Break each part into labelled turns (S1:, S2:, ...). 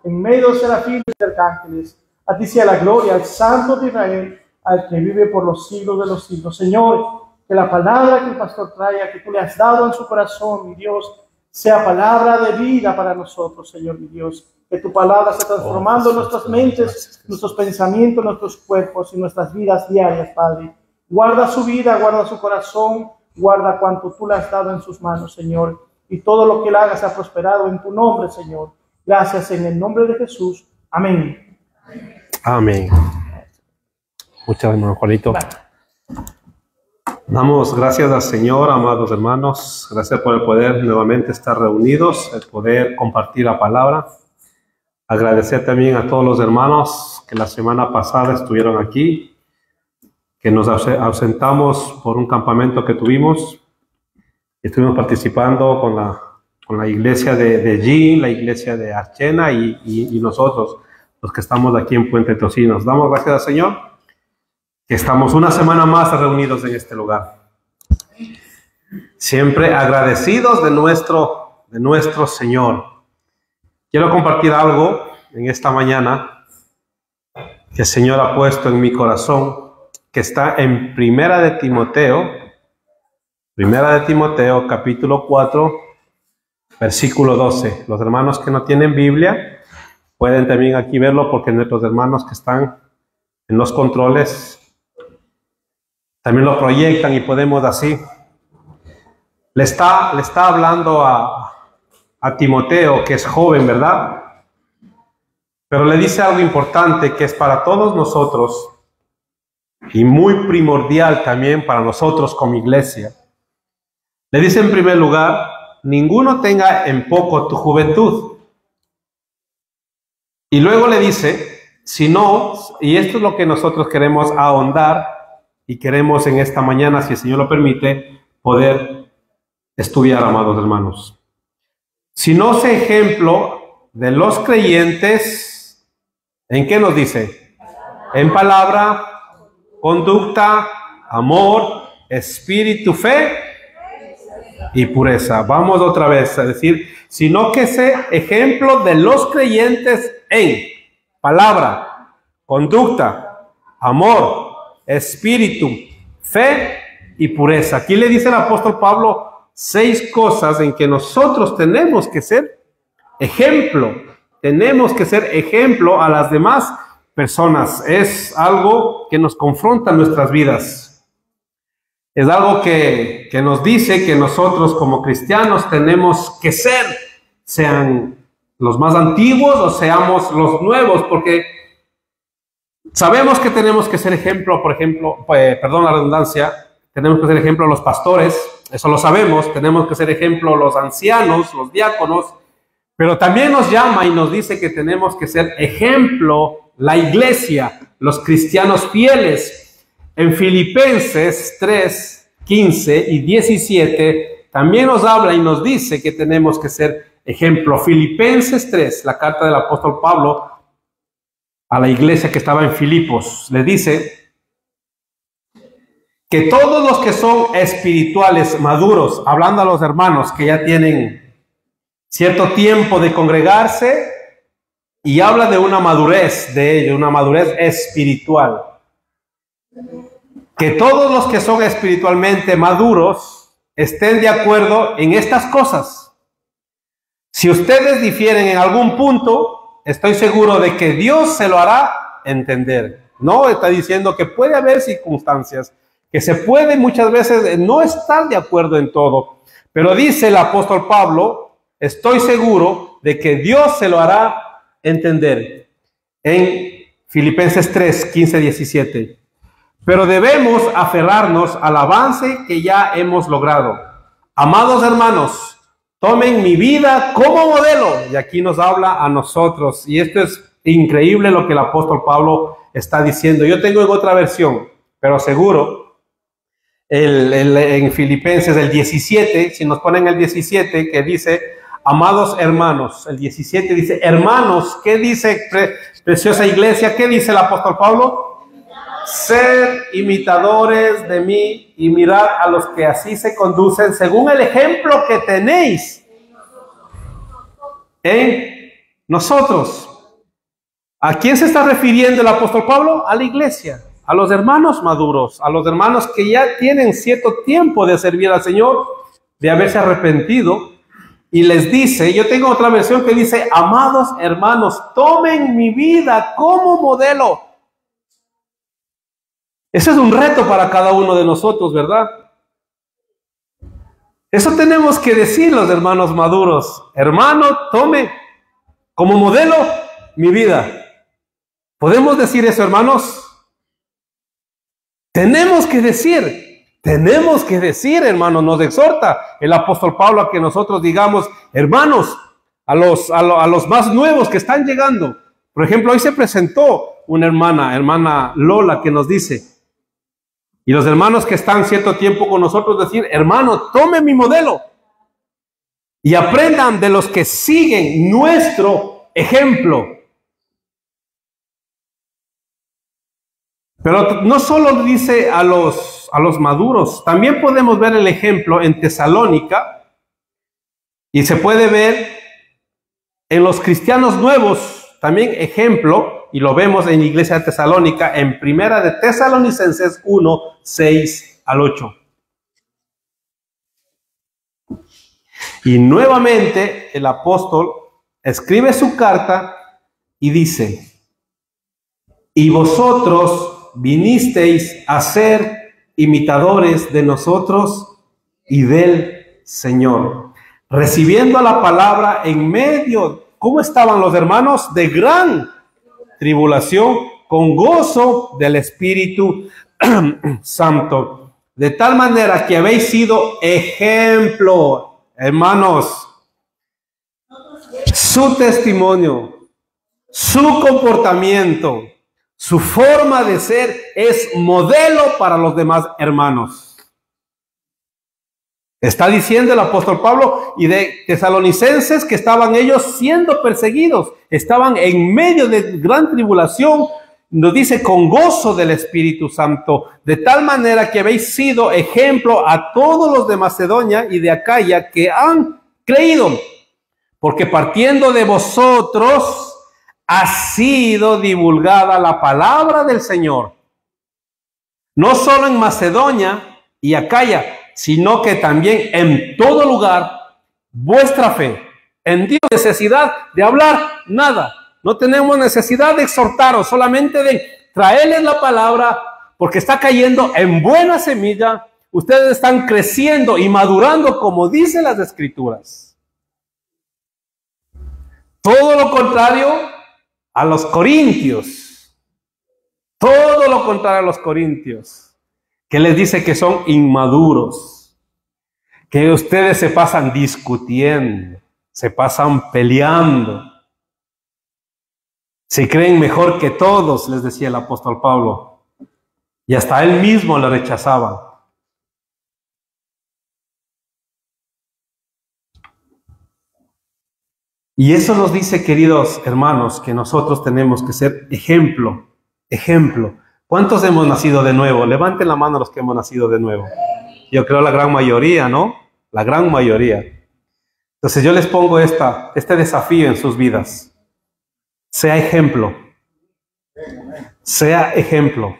S1: en medio de serafines y arcángeles. A ti sea la gloria, al Santo de Israel, al que vive por los siglos de los siglos. Señor, que la palabra que el pastor traiga, que tú le has dado en su corazón, mi Dios, sea palabra de vida para nosotros, Señor, mi Dios. Que tu palabra esté transformando nuestras mentes, nuestros pensamientos, nuestros cuerpos y nuestras vidas diarias, Padre. Guarda su vida, guarda su corazón, guarda cuanto tú le has dado en sus manos, Señor. Y todo lo que él haga sea prosperado en tu nombre, Señor. Gracias en el nombre de Jesús. Amén.
S2: Amén. Muchas gracias, hermano Juanito. Damos gracias al Señor, amados hermanos. Gracias por el poder nuevamente estar reunidos, el poder compartir la palabra. Agradecer también a todos los hermanos que la semana pasada estuvieron aquí, que nos ausentamos por un campamento que tuvimos. Estuvimos participando con la iglesia de Jean, la iglesia de Archena y nosotros, los que estamos aquí en Puente Tocinos. Damos gracias al Señor que estamos una semana más reunidos en este lugar. Siempre agradecidos de nuestro Señor. Quiero compartir algo en esta mañana que el Señor ha puesto en mi corazón, que está en Primera de Timoteo, capítulo 4, versículo 12. Los hermanos que no tienen Biblia pueden también aquí verlo, porque nuestros hermanos que están en los controles también lo proyectan y podemos así. Le está hablando a Timoteo, que es joven, ¿verdad? Pero le dice algo importante que es para todos nosotros y muy primordial también para nosotros como iglesia. Le dice en primer lugar: ninguno tenga en poco tu juventud. Y luego le dice, si no, y esto es lo que nosotros queremos ahondar y queremos en esta mañana, si el Señor lo permite, poder estudiar, amados hermanos. Si no sé ejemplo de los creyentes, ¿en qué nos dice? En palabra, conducta, amor, espíritu, fe y pureza. Vamos otra vez a decir, sino que sé ejemplo de los creyentes en palabra, conducta, amor, espíritu, fe y pureza. Aquí le dice el apóstol Pablo 6 cosas en que nosotros tenemos que ser ejemplo. Tenemos que ser ejemplo a las demás personas. Es algo que nos confronta en nuestras vidas. Es algo que nos dice que nosotros como cristianos tenemos que ser, sean los más antiguos o seamos los nuevos, porque sabemos que tenemos que ser ejemplo, por ejemplo, perdón la redundancia, tenemos que ser ejemplo los pastores, eso lo sabemos, tenemos que ser ejemplo los ancianos, los diáconos, pero también nos llama y nos dice que tenemos que ser ejemplo la iglesia, los cristianos fieles. En Filipenses 3, 15 y 17 también nos habla y nos dice que tenemos que ser ejemplo. Filipenses 3, la carta del apóstol Pablo a la iglesia que estaba en Filipos, le dice que todos los que son espirituales, maduros, hablando a los hermanos que ya tienen cierto tiempo de congregarse, y habla de una madurez de ellos, una madurez espiritual. Que todos los que son espiritualmente maduros estén de acuerdo en estas cosas. Si ustedes difieren en algún punto, estoy seguro de que Dios se lo hará entender. No está diciendo que puede haber circunstancias, que se puede muchas veces no estar de acuerdo en todo. Pero dice el apóstol Pablo, estoy seguro de que Dios se lo hará entender. En Filipenses 3, 15, 17. Pero debemos aferrarnos al avance que ya hemos logrado. Amados hermanos, tomen mi vida como modelo. Y aquí nos habla a nosotros. Y esto es increíble lo que el apóstol Pablo está diciendo. Yo tengo en otra versión, pero seguro, en Filipenses el 17, si nos ponen el 17, que dice, amados hermanos, el 17 dice, hermanos, ¿qué dice preciosa iglesia? ¿Qué dice el apóstol Pablo? Ser imitadores de mí y mirad a los que así se conducen según el ejemplo que tenéis en nosotros. ¿A quién se está refiriendo el apóstol Pablo? A la iglesia, a los hermanos maduros, a los hermanos que ya tienen cierto tiempo de servir al Señor, de haberse arrepentido. Y les dice, yo tengo otra versión que dice, amados hermanos, tomen mi vida como modelo. Ese es un reto para cada uno de nosotros, ¿verdad? Eso tenemos que decir los hermanos maduros. Hermano, tome como modelo mi vida. ¿Podemos decir eso, hermanos? Tenemos que decir, hermanos, nos exhorta el apóstol Pablo a que nosotros digamos, hermanos, a los más nuevos que están llegando. Por ejemplo, hoy se presentó una hermana Lola, que nos dice, y los hermanos que están cierto tiempo con nosotros decir, hermano, tome mi modelo y aprendan de los que siguen nuestro ejemplo. Pero no solo dice a los maduros, también podemos ver el ejemplo en Tesalónica y se puede ver en los cristianos nuevos, también ejemplo, y lo vemos en la iglesia de Tesalónica, en Primera de Tesalonicenses 1, 6 al 8. Y nuevamente el apóstol escribe su carta y dice, y vosotros vinisteis a ser imitadores de nosotros y del Señor, recibiendo la palabra en medio, ¿cómo estaban los hermanos? De gran tribulación, con gozo del Espíritu Santo, de tal manera que habéis sido ejemplo, hermanos, su testimonio, su comportamiento, su forma de ser es modelo para los demás hermanos. Está diciendo el apóstol Pablo y de tesalonicenses que estaban ellos siendo perseguidos, estaban en medio de gran tribulación, nos dice con gozo del Espíritu Santo, de tal manera que habéis sido ejemplo a todos los de Macedonia y de Acaya que han creído, porque partiendo de vosotros ha sido divulgada la palabra del Señor, no solo en Macedonia y Acaya, sino que también en todo lugar vuestra fe. En Dios necesidad de hablar nada, no tenemos necesidad de exhortaros, solamente de traerles la palabra, porque está cayendo en buena semilla, ustedes están creciendo y madurando como dicen las Escrituras. Todo lo contrario a los corintios, todo lo contrario a los corintios, que les dice que son inmaduros, que ustedes se pasan discutiendo, se pasan peleando, se creen mejor que todos, les decía el apóstol Pablo, y hasta él mismo lo rechazaba. Y eso nos dice, queridos hermanos, que nosotros tenemos que ser ejemplo, ejemplo. ¿Cuántos hemos nacido de nuevo? Levanten la mano los que hemos nacido de nuevo. Yo creo la gran mayoría, ¿no? La gran mayoría. Entonces yo les pongo este desafío en sus vidas. Sea ejemplo. Sea ejemplo.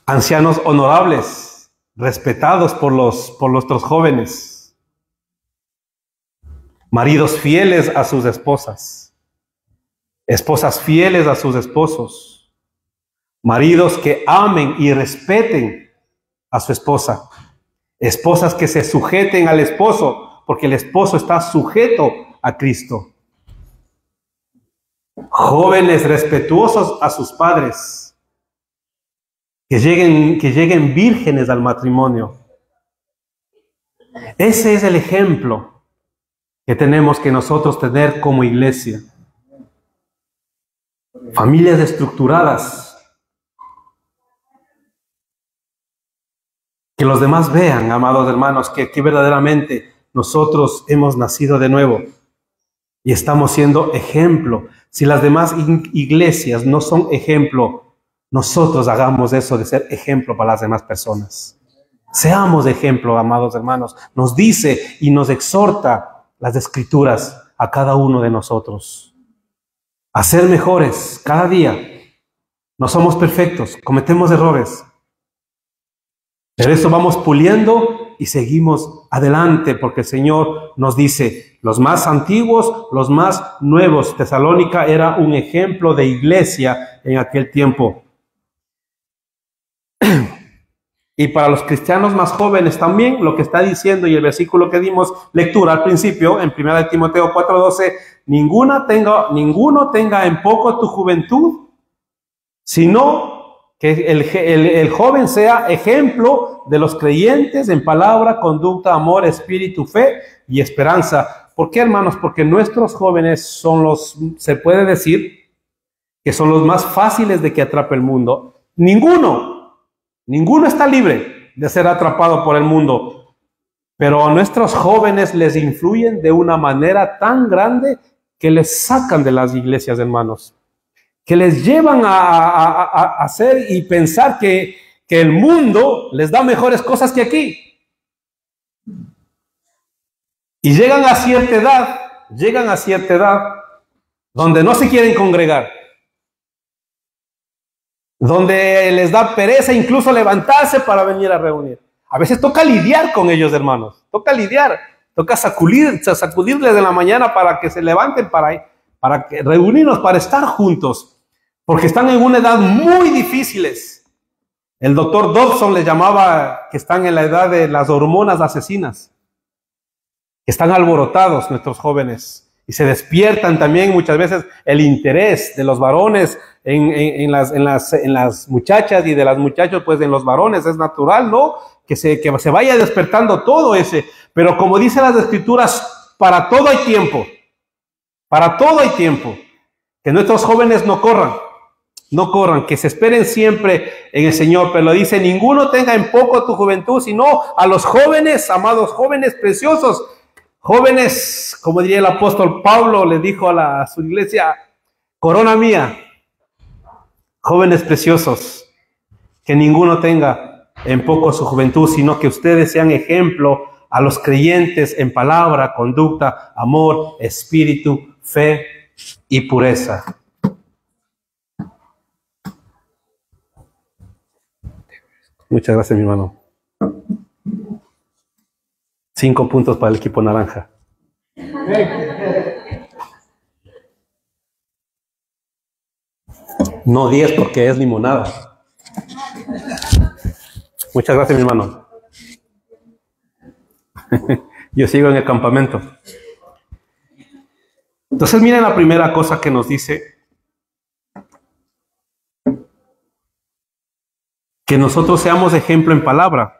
S2: Ancianos honorables, respetados por nuestros jóvenes. Maridos fieles a sus esposas. Esposas fieles a sus esposos. Maridos que amen y respeten a su esposa. Esposas que se sujeten al esposo, porque el esposo está sujeto a Cristo. Jóvenes respetuosos a sus padres. Que lleguen vírgenes al matrimonio. Ese es el ejemplo que tenemos que nosotros tener como iglesia. Familias estructuradas. Que los demás vean, amados hermanos, que verdaderamente nosotros hemos nacido de nuevo y estamos siendo ejemplo. Si las demás iglesias no son ejemplo, nosotros hagamos eso de ser ejemplo para las demás personas. Seamos ejemplo, amados hermanos. Nos dice y nos exhorta las Escrituras a cada uno de nosotros. A ser mejores cada día. No somos perfectos, cometemos errores. Pero eso vamos puliendo y seguimos adelante, porque el Señor nos dice, los más antiguos, los más nuevos. Tesalónica era un ejemplo de iglesia en aquel tiempo. Y para los cristianos más jóvenes también, lo que está diciendo, y el versículo que dimos lectura al principio, en 1 Timoteo 4:12, ninguno tenga en poco tu juventud, sino que el joven sea ejemplo de los creyentes en palabra, conducta, amor, espíritu, fe y esperanza. ¿Por qué, hermanos? Porque nuestros jóvenes se puede decir, que son los más fáciles de que atrape el mundo. Ninguno está libre de ser atrapado por el mundo, pero a nuestros jóvenes les influyen de una manera tan grande que les sacan de las iglesias, hermanos, que les llevan a hacer y pensar que el mundo les da mejores cosas que aquí. Y llegan a cierta edad donde no se quieren congregar, donde les da pereza incluso levantarse para venir a reunir. A veces toca lidiar con ellos, hermanos, toca sacudirles de la mañana para que se levanten para reunirnos, para estar juntos, porque están en una edad muy difíciles. El doctor Dobson les llamaba que están en la edad de las hormonas asesinas, que están alborotados nuestros jóvenes. Y se despiertan también muchas veces el interés de los varones en las muchachas, y de las muchachas pues en los varones. Es natural, ¿no? Que se vaya despertando todo ese. Pero como dicen las Escrituras, para todo hay tiempo. Para todo hay tiempo. Que nuestros jóvenes no corran, que se esperen siempre en el Señor. Pero dice, ninguno tenga en poco tu juventud, sino a los jóvenes, amados jóvenes preciosos. Jóvenes, como diría el apóstol Pablo, le dijo a su iglesia, corona mía, jóvenes preciosos, que ninguno tenga en poco su juventud, sino que ustedes sean ejemplo a los creyentes en palabra, conducta, amor, espíritu, fe y pureza. Muchas gracias, mi hermano. 5 puntos para el equipo naranja. No 10 porque es limonada. Muchas gracias, mi hermano. Yo sigo en el campamento. Entonces miren la primera cosa que nos dice. Que nosotros seamos ejemplo en palabra.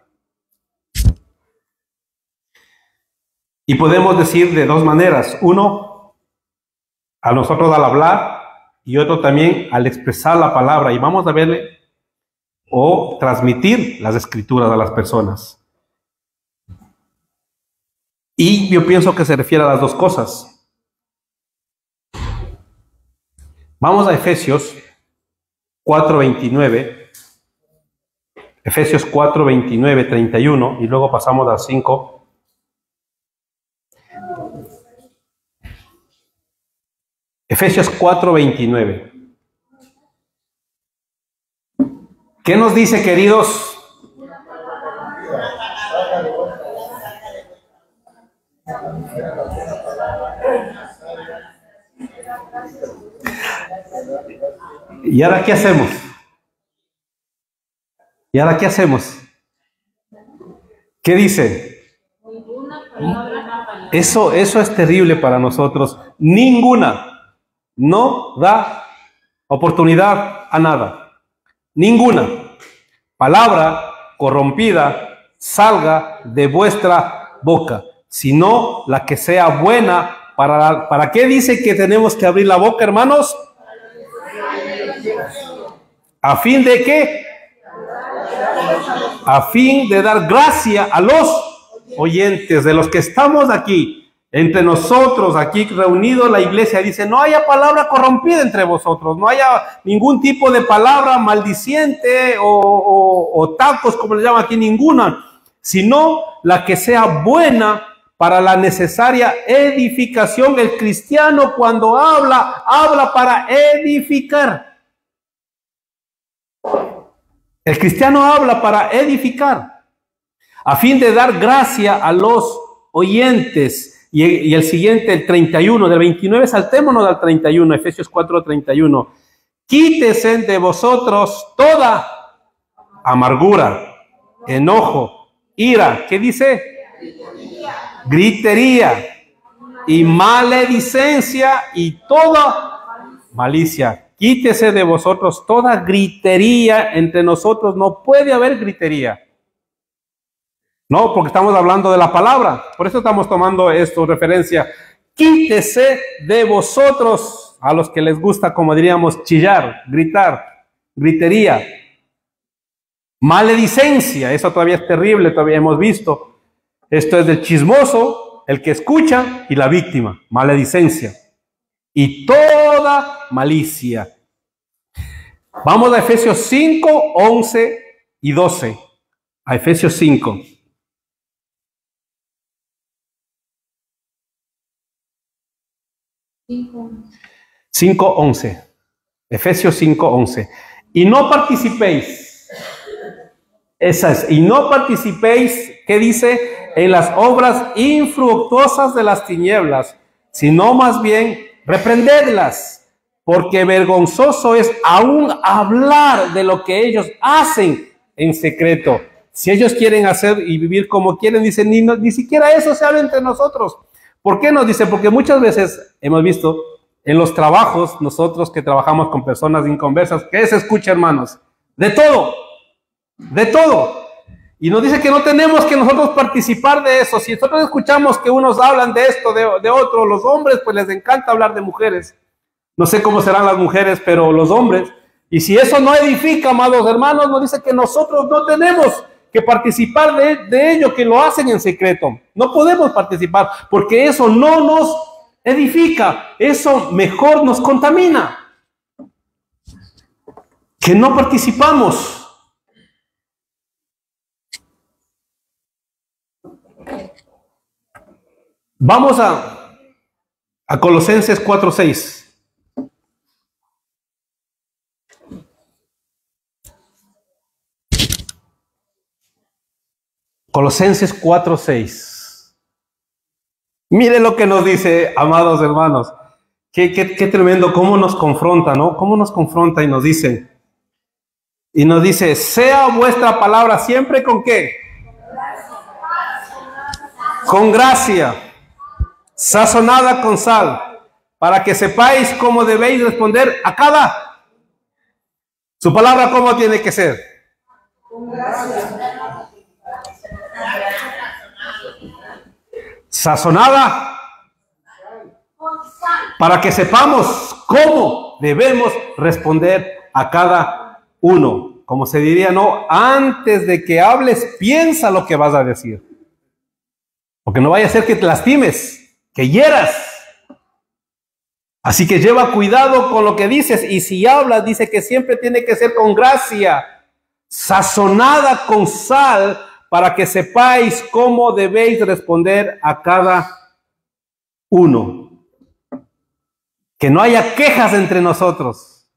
S2: Y podemos decir de dos maneras. Uno, a nosotros al hablar, y otro también al expresar la palabra. Y vamos a verle o transmitir las Escrituras a las personas. Y yo pienso que se refiere a las dos cosas. Vamos a Efesios 4:29. Efesios 4:29, 31, y luego pasamos al 5. Efesios 4:29. ¿Qué nos dice, queridos? ¿Y ahora qué hacemos? ¿Y ahora qué hacemos? ¿Qué dice? Eso es terrible para nosotros. Ninguna. No da oportunidad a nada. Ninguna palabra corrompida salga de vuestra boca, sino la que sea buena. ¿Para qué dice que tenemos que abrir la boca, hermanos? ¿A fin de qué? A fin de dar gracia a los oyentes, de los que estamos aquí. Entre nosotros, aquí reunidos, la iglesia dice, no haya palabra corrompida entre vosotros, no haya ningún tipo de palabra maldiciente o tacos, como le llaman aquí, ninguna, sino la que sea buena para la necesaria edificación. El cristiano cuando habla, habla para edificar. El cristiano habla para edificar, a fin de dar gracia a los oyentes. Y el siguiente, el 31, del 29, saltémonos al 31, Efesios 4, 31. Quítese de vosotros toda amargura, enojo, ira. ¿Qué dice? Gritería y maledicencia y toda malicia. Quítese de vosotros toda gritería. Entre nosotros no puede haber gritería. No, porque estamos hablando de la palabra. Por eso estamos tomando esto, referencia. Quítese de vosotros, a los que les gusta, como diríamos, chillar, gritar, gritería. Maledicencia, eso todavía es terrible, todavía hemos visto. Esto es del chismoso, el que escucha, y la víctima, maledicencia. Y toda malicia. Vamos a Efesios 5, 11 y 12. A Efesios 5. 5:11. Efesios 5:11. Y no participéis. Esa es. Y no participéis, ¿qué dice? En las obras infructuosas de las tinieblas, sino más bien reprendedlas, porque vergonzoso es aún hablar de lo que ellos hacen en secreto. Si ellos quieren hacer y vivir como quieren, dicen, ni siquiera eso se habla entre nosotros. ¿Por qué nos dice? Porque muchas veces hemos visto en los trabajos, nosotros que trabajamos con personas inconversas, ¿qué se escucha, hermanos? De todo, de todo. Y nos dice que no tenemos que nosotros participar de eso. Si nosotros escuchamos que unos hablan de esto, de otro, los hombres, pues les encanta hablar de mujeres. No sé cómo serán las mujeres, pero los hombres. Y si eso no edifica, amados hermanos, nos dice que nosotros no tenemos que participar de ello, que lo hacen en secreto. No podemos participar porque eso no nos edifica, eso mejor nos contamina. Que no participamos. Vamos a Colosenses 4:6. Colosenses 4:6. Mire lo que nos dice, amados hermanos. Qué tremendo, cómo nos confronta, ¿no? Cómo nos confronta y nos dice, sea vuestra palabra siempre ¿con qué? Con gracia, sazonada con sal, para que sepáis cómo debéis responder a cada. Su palabra, ¿cómo tiene que ser? Con gracia. Sazonada, para que sepamos cómo debemos responder a cada uno. Como se diría, no, antes de que hables, piensa lo que vas a decir. Porque no vaya a ser que te lastimes, que hieras. Así que lleva cuidado con lo que dices. Y si hablas, dice que siempre tiene que ser con gracia, sazonada con sal, para que sepáis cómo debéis responder a cada uno. Que no haya quejas entre nosotros.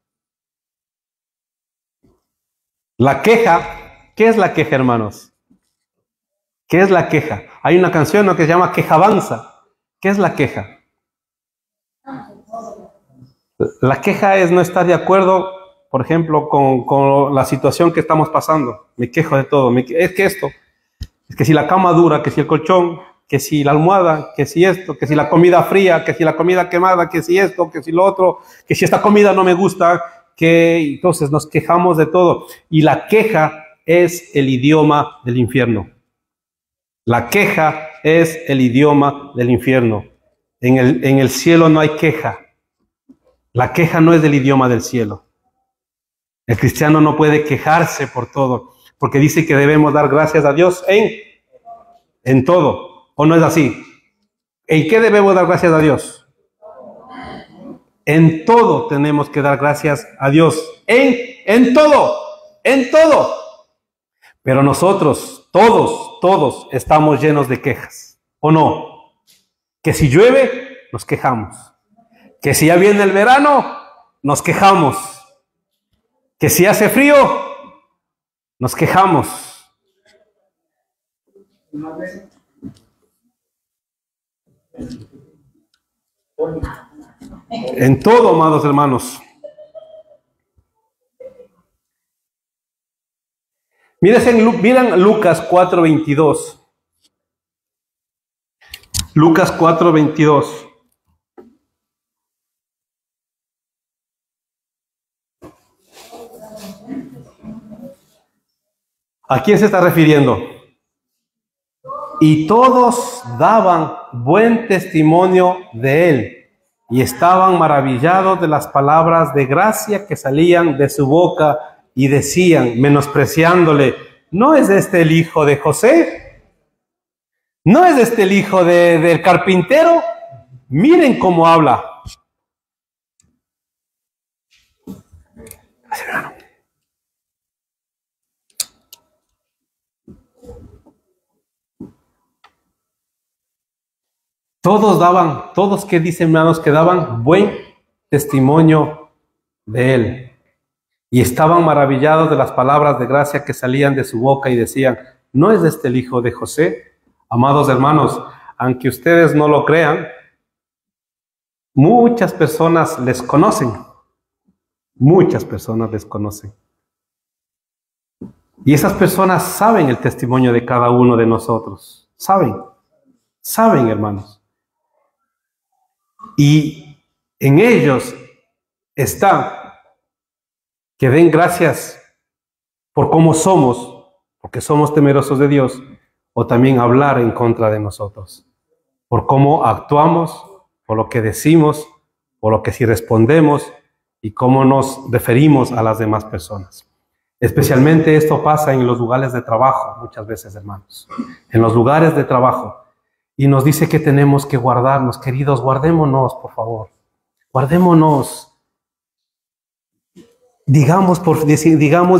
S2: La queja, ¿qué es la queja, hermanos? ¿Qué es la queja? Hay una canción, ¿no?, que se llama Quejabanza. ¿Qué es la queja? La queja es no estar de acuerdo, por ejemplo, con la situación que estamos pasando. Me quejo de todo. Es que esto, es que si la cama dura, que si el colchón, que si la almohada, que si esto, que si la comida fría, que si la comida quemada, que si esto, que si lo otro, que si esta comida no me gusta, que entonces nos quejamos de todo. Y la queja es el idioma del infierno. La queja es el idioma del infierno. En el cielo no hay queja. La queja no es del idioma del cielo. El cristiano no puede quejarse por todo, porque dice que debemos dar gracias a Dios en todo. ¿O no es así? ¿En qué debemos dar gracias a Dios? En todo tenemos que dar gracias a Dios. En todo. En todo. Pero nosotros, todos estamos llenos de quejas. ¿O no? Que si llueve, nos quejamos. Que si ya viene el verano, nos quejamos. Que si hace frío, nos quejamos. En todo, amados hermanos. Miren Lucas 4:22. Lucas 4:22. ¿A quién se está refiriendo? Y todos daban buen testimonio de él y estaban maravillados de las palabras de gracia que salían de su boca y decían, menospreciándole, ¿no es este el hijo de José? ¿No es este el hijo del carpintero? Miren cómo habla. Todos que dicen, hermanos, que daban buen testimonio de él. Y estaban maravillados de las palabras de gracia que salían de su boca y decían, ¿no es este el hijo de José? Amados hermanos, aunque ustedes no lo crean, muchas personas les conocen. Muchas personas les conocen. Y esas personas saben el testimonio de cada uno de nosotros. Saben, hermanos. Y en ellos está que den gracias por cómo somos, porque somos temerosos de Dios, o también hablar en contra de nosotros, por cómo actuamos, por lo que decimos, por lo que sí respondemos y cómo nos referimos a las demás personas. Especialmente esto pasa en los lugares de trabajo, muchas veces, hermanos, en los lugares de trabajo. Y nos dice que tenemos que guardarnos, queridos, guardémonos, por favor. Guardémonos. Digamos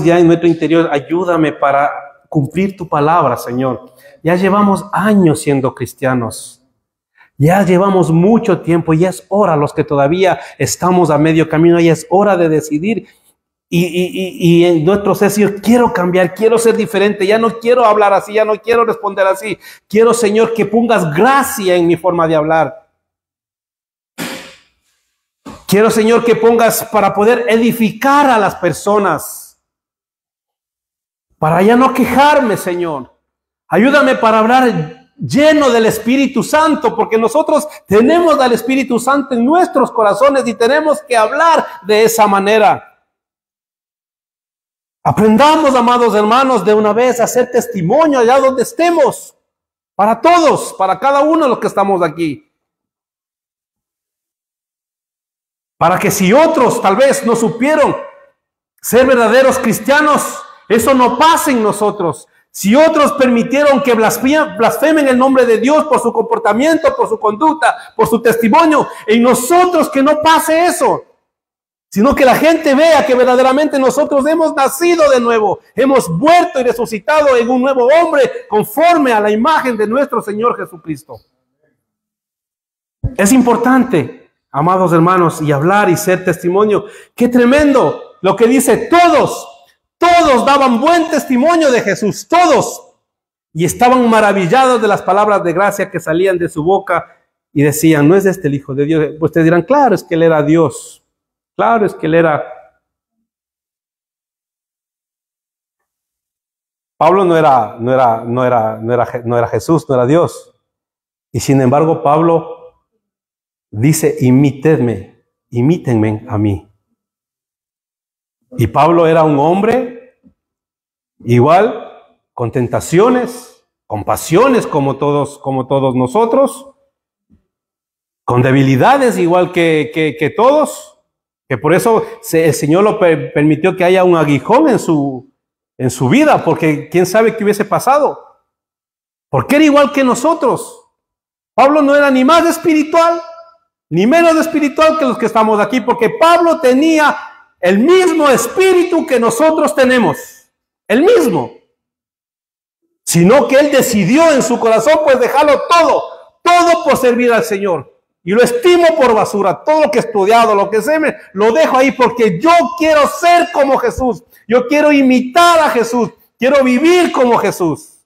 S2: ya en nuestro interior, ayúdame para cumplir tu palabra, Señor. Ya llevamos años siendo cristianos. Ya llevamos mucho tiempo. Ya es hora, los que todavía estamos a medio camino, ya es hora de decidir. Y en nuestro ser, Señor, quiero cambiar, quiero ser diferente, ya no quiero hablar así, ya no quiero responder así. Quiero, Señor, que pongas gracia en mi forma de hablar. Quiero, Señor, que pongas para poder edificar a las personas. Para ya no quejarme, Señor. Ayúdame para hablar lleno del Espíritu Santo, porque nosotros tenemos al Espíritu Santo en nuestros corazones y tenemos que hablar de esa manera. Aprendamos, amados hermanos, de una vez a hacer testimonio allá donde estemos, para todos, para cada uno de los que estamos aquí. Para que si otros tal vez no supieron ser verdaderos cristianos, eso no pase en nosotros. Si otros permitieron que blasfemen el nombre de Dios por su comportamiento, por su conducta, por su testimonio, en nosotros que no pase eso. Sino que la gente vea que verdaderamente nosotros hemos nacido de nuevo, hemos vuelto y resucitado en un nuevo hombre conforme a la imagen de nuestro Señor Jesucristo. Es importante, amados hermanos, y hablar y ser testimonio. ¡Qué tremendo! Lo que dice, todos daban buen testimonio de Jesús, todos. Y estaban maravillados de las palabras de gracia que salían de su boca y decían, ¿no es este el Hijo de Dios? Pues ustedes dirán, claro, es que Él era Dios. Claro, es que Él era... Pablo no era Jesús, no era Dios. Y sin embargo, Pablo dice, imítenme a mí. Y Pablo era un hombre igual, con tentaciones, con pasiones como todos nosotros, con debilidades igual que todos. Que por eso el Señor lo permitió que haya un aguijón en su vida, porque quién sabe qué hubiese pasado. Porque era igual que nosotros. Pablo no era ni más espiritual, ni menos espiritual que los que estamos aquí, porque Pablo tenía el mismo espíritu que nosotros tenemos. El mismo. Sino que él decidió en su corazón, pues dejarlo todo todo por servir al Señor. Y lo estimo por basura. Todo lo que he estudiado, lo que sé, lo dejo ahí porque yo quiero ser como Jesús. Yo quiero imitar a Jesús. Quiero vivir como Jesús.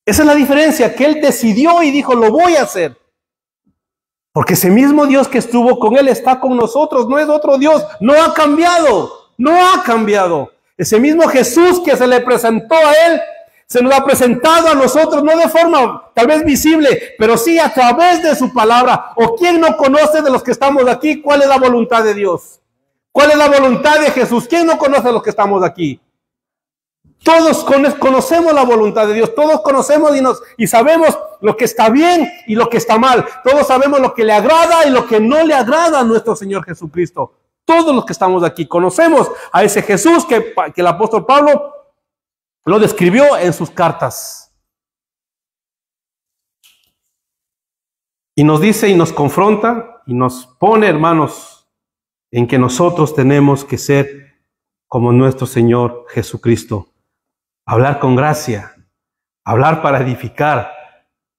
S2: Esa es la diferencia, que Él decidió y dijo, lo voy a hacer. Porque ese mismo Dios que estuvo con Él está con nosotros, no es otro Dios, no ha cambiado, no ha cambiado. Ese mismo Jesús que se le presentó a Él, se nos ha presentado a nosotros, no de forma tal vez visible, pero sí a través de su palabra. ¿O quién no conoce de los que estamos aquí cuál es la voluntad de Dios? ¿Cuál es la voluntad de Jesús? ¿Quién no conoce de los que estamos aquí? Todos conocemos la voluntad de Dios, todos conocemos y sabemos lo que está bien y lo que está mal. Todos sabemos lo que le agrada y lo que no le agrada a nuestro Señor Jesucristo. Todos los que estamos aquí conocemos a ese Jesús que el apóstol Pablo lo describió en sus cartas. Y nos dice y nos confronta y nos pone, hermanos, en que nosotros tenemos que ser como nuestro Señor Jesucristo. Hablar con gracia, hablar para edificar,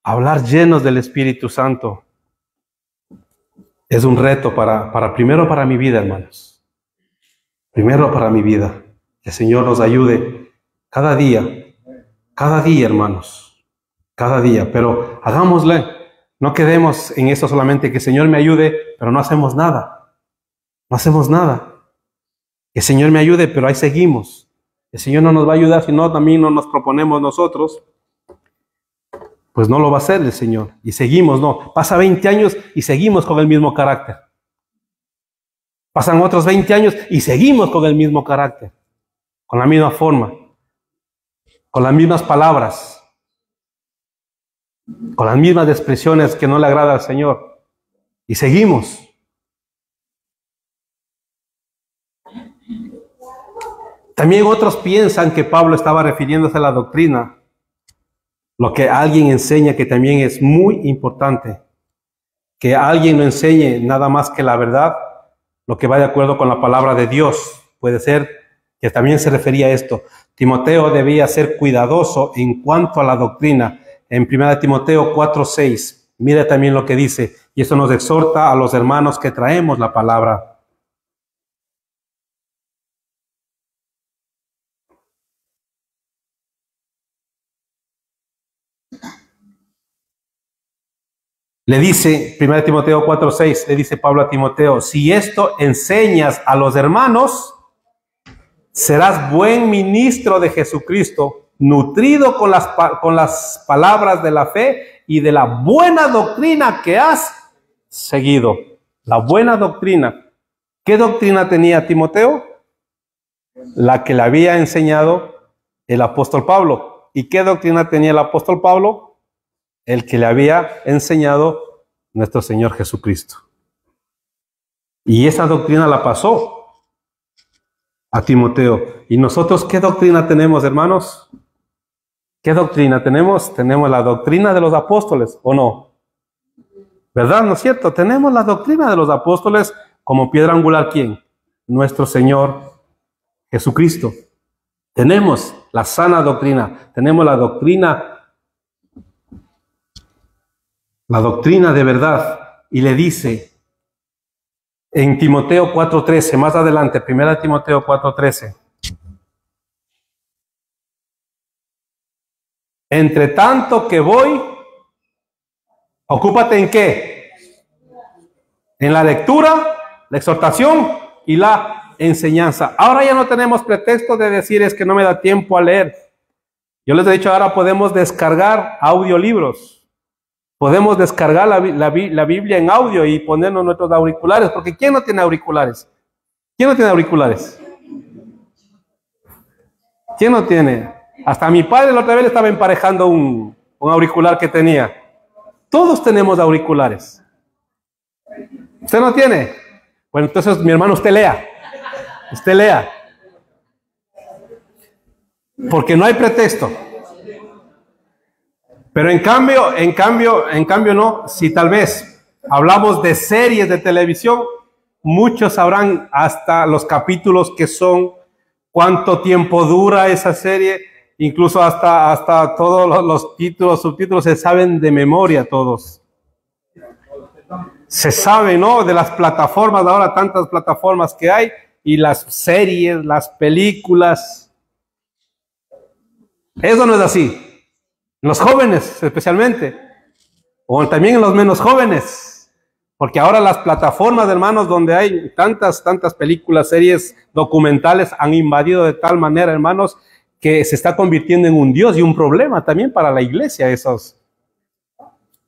S2: hablar llenos del Espíritu Santo. Es un reto primero para mi vida, hermanos. Primero para mi vida. Que el Señor nos ayude cada día, hermanos. Cada día, pero hagámosle. No quedemos en eso solamente, que el Señor me ayude, pero no hacemos nada. No hacemos nada. Que el Señor me ayude, pero ahí seguimos. El Señor no nos va a ayudar si no también no nos proponemos nosotros. Pues no lo va a hacer el Señor. Y seguimos, no. Pasa 20 años y seguimos con el mismo carácter. Pasan otros 20 años y seguimos con el mismo carácter. Con la misma forma. Con las mismas palabras. Con las mismas expresiones que no le agrada al Señor. Y seguimos. También otros piensan que Pablo estaba refiriéndose a la doctrina, lo que alguien enseña, que también es muy importante, que alguien no enseñe nada más que la verdad, lo que va de acuerdo con la palabra de Dios. Puede ser que también se refería a esto. Timoteo debía ser cuidadoso en cuanto a la doctrina. En 1 Timoteo 4:6, mira también lo que dice, y eso nos exhorta a los hermanos que traemos la palabra. Le dice, 1 Timoteo 4:6, le dice Pablo a Timoteo, si esto enseñas a los hermanos, serás buen ministro de Jesucristo, nutrido con las palabras de la fe y de la buena doctrina que has seguido. La buena doctrina. ¿Qué doctrina tenía Timoteo? La que le había enseñado el apóstol Pablo. ¿Y qué doctrina tenía el apóstol Pablo? El que le había enseñado nuestro Señor Jesucristo. Y esa doctrina la pasó a Timoteo. ¿Y nosotros qué doctrina tenemos, hermanos? ¿Qué doctrina tenemos? Tenemos la doctrina de los apóstoles, ¿o no? ¿Verdad? ¿No es cierto? Tenemos la doctrina de los apóstoles como piedra angular, ¿quién? Nuestro Señor Jesucristo. Tenemos la sana doctrina, tenemos la doctrina de verdad. Y le dice en Timoteo 4:13, más adelante, 1 Timoteo 4:13. Entre tanto que voy, ocúpate ¿en qué? En la lectura, la exhortación y la enseñanza. Ahora ya no tenemos pretexto de decir es que no me da tiempo a leer. Yo les he dicho, ahora podemos descargar audiolibros. Podemos descargar la Biblia en audio y ponernos nuestros auriculares, porque ¿quién no tiene auriculares? ¿Quién no tiene auriculares? ¿Quién no tiene? Hasta mi padre la otra vez le estaba emparejando un auricular que tenía. Todos tenemos auriculares. ¿Usted no tiene? Bueno, entonces mi hermano, usted lea. Usted lea. Porque no hay pretexto. Pero en cambio no, si tal vez hablamos de series de televisión, muchos sabrán hasta los capítulos que son, cuánto tiempo dura esa serie, incluso hasta todos los títulos, subtítulos se saben de memoria todos. Se sabe, ¿no? De las plataformas, ahora tantas plataformas que hay, y las series, las películas. Eso no es así. Los jóvenes, especialmente, o también en los menos jóvenes, porque ahora las plataformas, hermanos, donde hay tantas películas, series, documentales, han invadido de tal manera, hermanos, que se está convirtiendo en un Dios y un problema también para la iglesia, esos.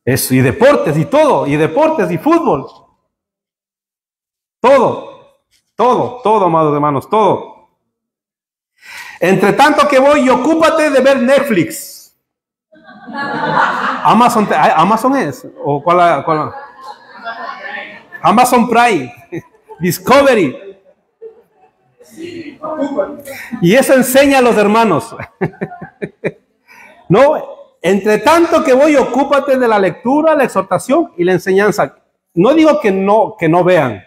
S2: Eso, y deportes y todo, y deportes y fútbol. Todo, amados hermanos, todo. Entre tanto que voy, y ocúpate de ver Netflix. Amazon es, o cuál? Amazon Prime, Discovery. Y eso enseña a los hermanos. No. Entre tanto que voy, ocúpate de la lectura, la exhortación y la enseñanza. No digo que no vean.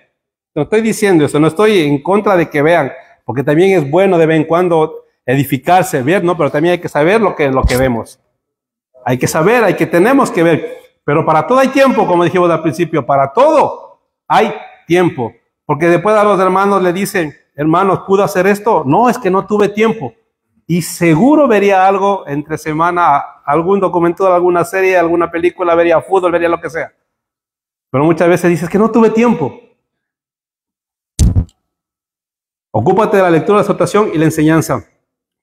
S2: No estoy diciendo eso, no estoy en contra de que vean, porque también es bueno de vez en cuando edificarse, ver, ¿no? Pero también hay que saber lo que vemos. Hay que saber, tenemos que ver. Pero para todo hay tiempo, como dijimos al principio, para todo hay tiempo. Porque después a los hermanos le dicen, hermanos, ¿pude hacer esto? No, es que no tuve tiempo. Y seguro vería algo entre semana, algún documento, alguna serie, alguna película, vería fútbol, vería lo que sea. Pero muchas veces dices que no tuve tiempo. Ocúpate de la lectura, la exhortación y la enseñanza.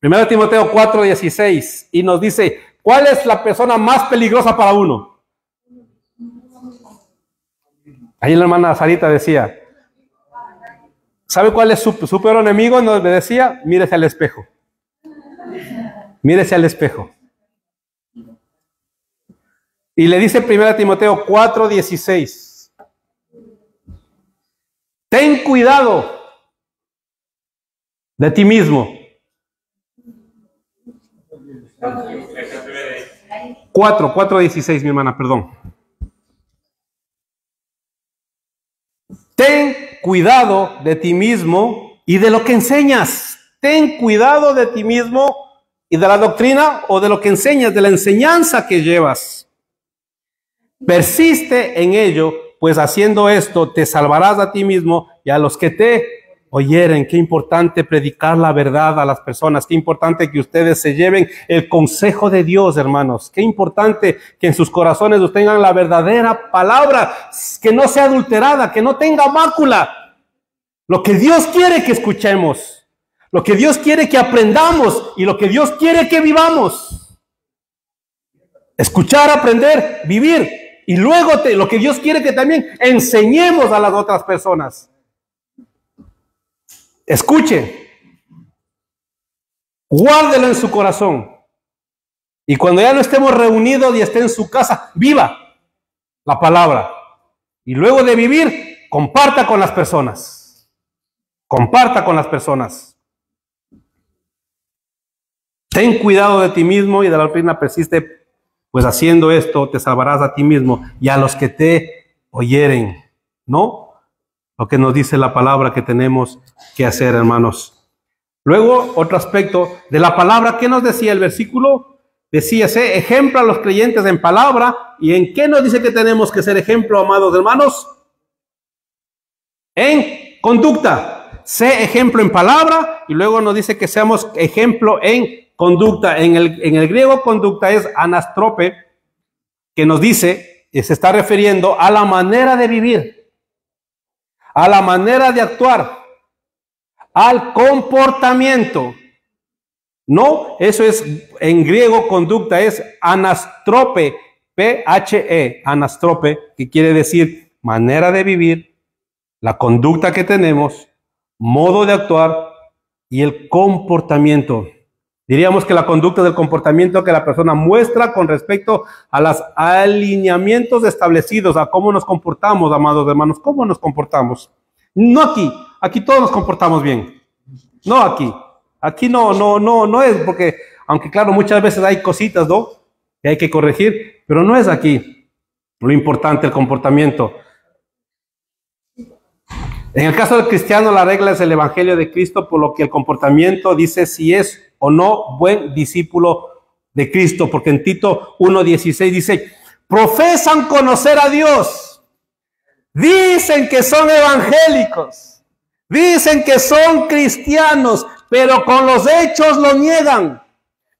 S2: 1 Timoteo 4:16, y nos dice, ¿cuál es la persona más peligrosa para uno? Ahí la hermana Sarita decía, ¿sabe cuál es su peor enemigo? Nos decía, mírese al espejo. Mírese al espejo. Y le dice 1 Timoteo 4:16. Ten cuidado de ti mismo. 4:16, mi hermana, perdón. Ten cuidado de ti mismo y de lo que enseñas. Ten cuidado de ti mismo y de la doctrina o de lo que enseñas, de la enseñanza que llevas. Persiste en ello, pues haciendo esto te salvarás a ti mismo y a los que te oyeren. Qué importante predicar la verdad a las personas. Qué importante que ustedes se lleven el consejo de Dios, hermanos. Qué importante que en sus corazones tengan la verdadera palabra, que no sea adulterada, que no tenga mácula. Lo que Dios quiere que escuchemos. Lo que Dios quiere que aprendamos y lo que Dios quiere que vivamos. Escuchar, aprender, vivir. Y luego lo que Dios quiere que también enseñemos a las otras personas. Escuche. Guárdelo en su corazón. Y cuando ya no estemos reunidos y esté en su casa, viva la palabra. Y luego de vivir, comparta con las personas. Comparta con las personas. Ten cuidado de ti mismo y de la doctrina persiste, pues haciendo esto te salvarás a ti mismo y a los que te oyeren, ¿no? Lo que nos dice la palabra que tenemos que hacer, hermanos. Luego, otro aspecto de la palabra, ¿qué nos decía el versículo? Decía, sé ejemplo a los creyentes en palabra. ¿Y en qué nos dice que tenemos que ser ejemplo, amados hermanos? En conducta. Sé ejemplo en palabra y luego nos dice que seamos ejemplo en conducta. En el griego conducta es anastrope, que nos dice, y se está refiriendo a la manera de vivir, a la manera de actuar, al comportamiento. No, eso es, en griego conducta es anastrope, P-H-E, anastrope, que quiere decir manera de vivir, la conducta que tenemos, modo de actuar y el comportamiento. Diríamos que la conducta del comportamiento que la persona muestra con respecto a los alineamientos establecidos, a cómo nos comportamos, amados hermanos, cómo nos comportamos. No aquí todos nos comportamos bien. No aquí no es porque, aunque claro, muchas veces hay cositas, ¿no?, que hay que corregir, pero no es aquí lo importante, el comportamiento. En el caso del cristiano, la regla es el evangelio de Cristo, por lo que el comportamiento dice si es o no buen discípulo de Cristo, porque en Tito 1:16 dice, profesan conocer a Dios, dicen que son evangélicos, dicen que son cristianos, pero con los hechos lo niegan,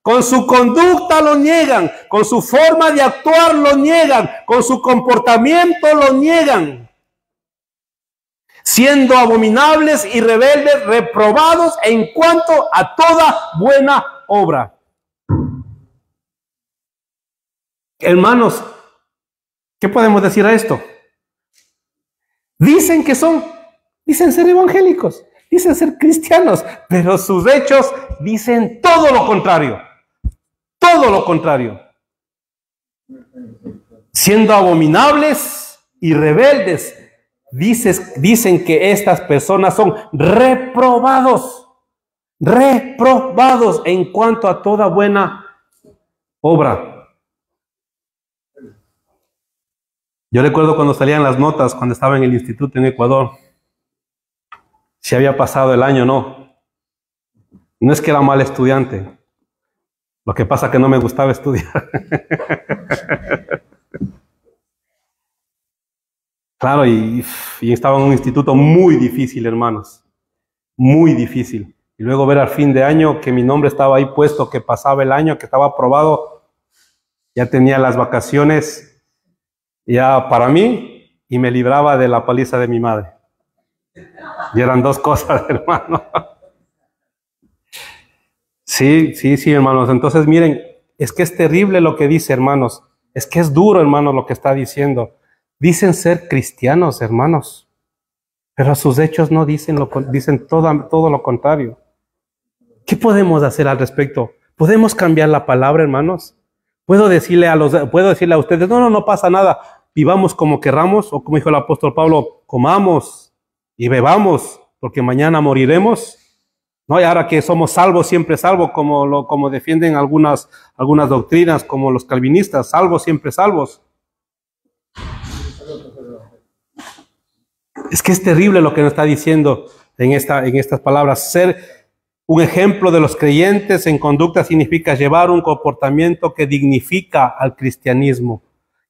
S2: con su conducta lo niegan, con su forma de actuar lo niegan, con su comportamiento lo niegan, siendo abominables y rebeldes, reprobados en cuanto a toda buena obra. Hermanos, ¿qué podemos decir a esto? Dicen ser evangélicos, dicen ser cristianos, pero sus hechos dicen todo lo contrario. Todo lo contrario. Siendo abominables y rebeldes, dicen que estas personas son reprobados en cuanto a toda buena obra. Yo recuerdo cuando salían las notas, cuando estaba en el instituto en Ecuador, si había pasado el año o no. No es que era mal estudiante, lo que pasa es que no me gustaba estudiar. Claro, y estaba en un instituto muy difícil, hermanos, muy difícil. Y luego ver al fin de año que mi nombre estaba ahí puesto, que pasaba el año, que estaba aprobado, ya tenía las vacaciones ya para mí y me libraba de la paliza de mi madre. Y eran dos cosas, hermano. Sí, hermanos. Entonces, miren, es que es terrible lo que dice, hermanos. Es que es duro, hermanos, lo que está diciendo. Dicen ser cristianos, hermanos, pero sus hechos no dicen dicen todo lo contrario. ¿Qué podemos hacer al respecto? ¿Podemos cambiar la palabra, hermanos? ¿Puedo decirle a ustedes, no pasa nada, vivamos como querramos? O como dijo el apóstol Pablo, comamos y bebamos, porque mañana moriremos. ¿No? Y ahora que somos salvos, siempre salvos, como defienden algunas doctrinas, como los calvinistas, salvos, siempre salvos. Es que es terrible lo que nos está diciendo en estas palabras. Ser un ejemplo de los creyentes en conducta significa llevar un comportamiento que dignifica al cristianismo,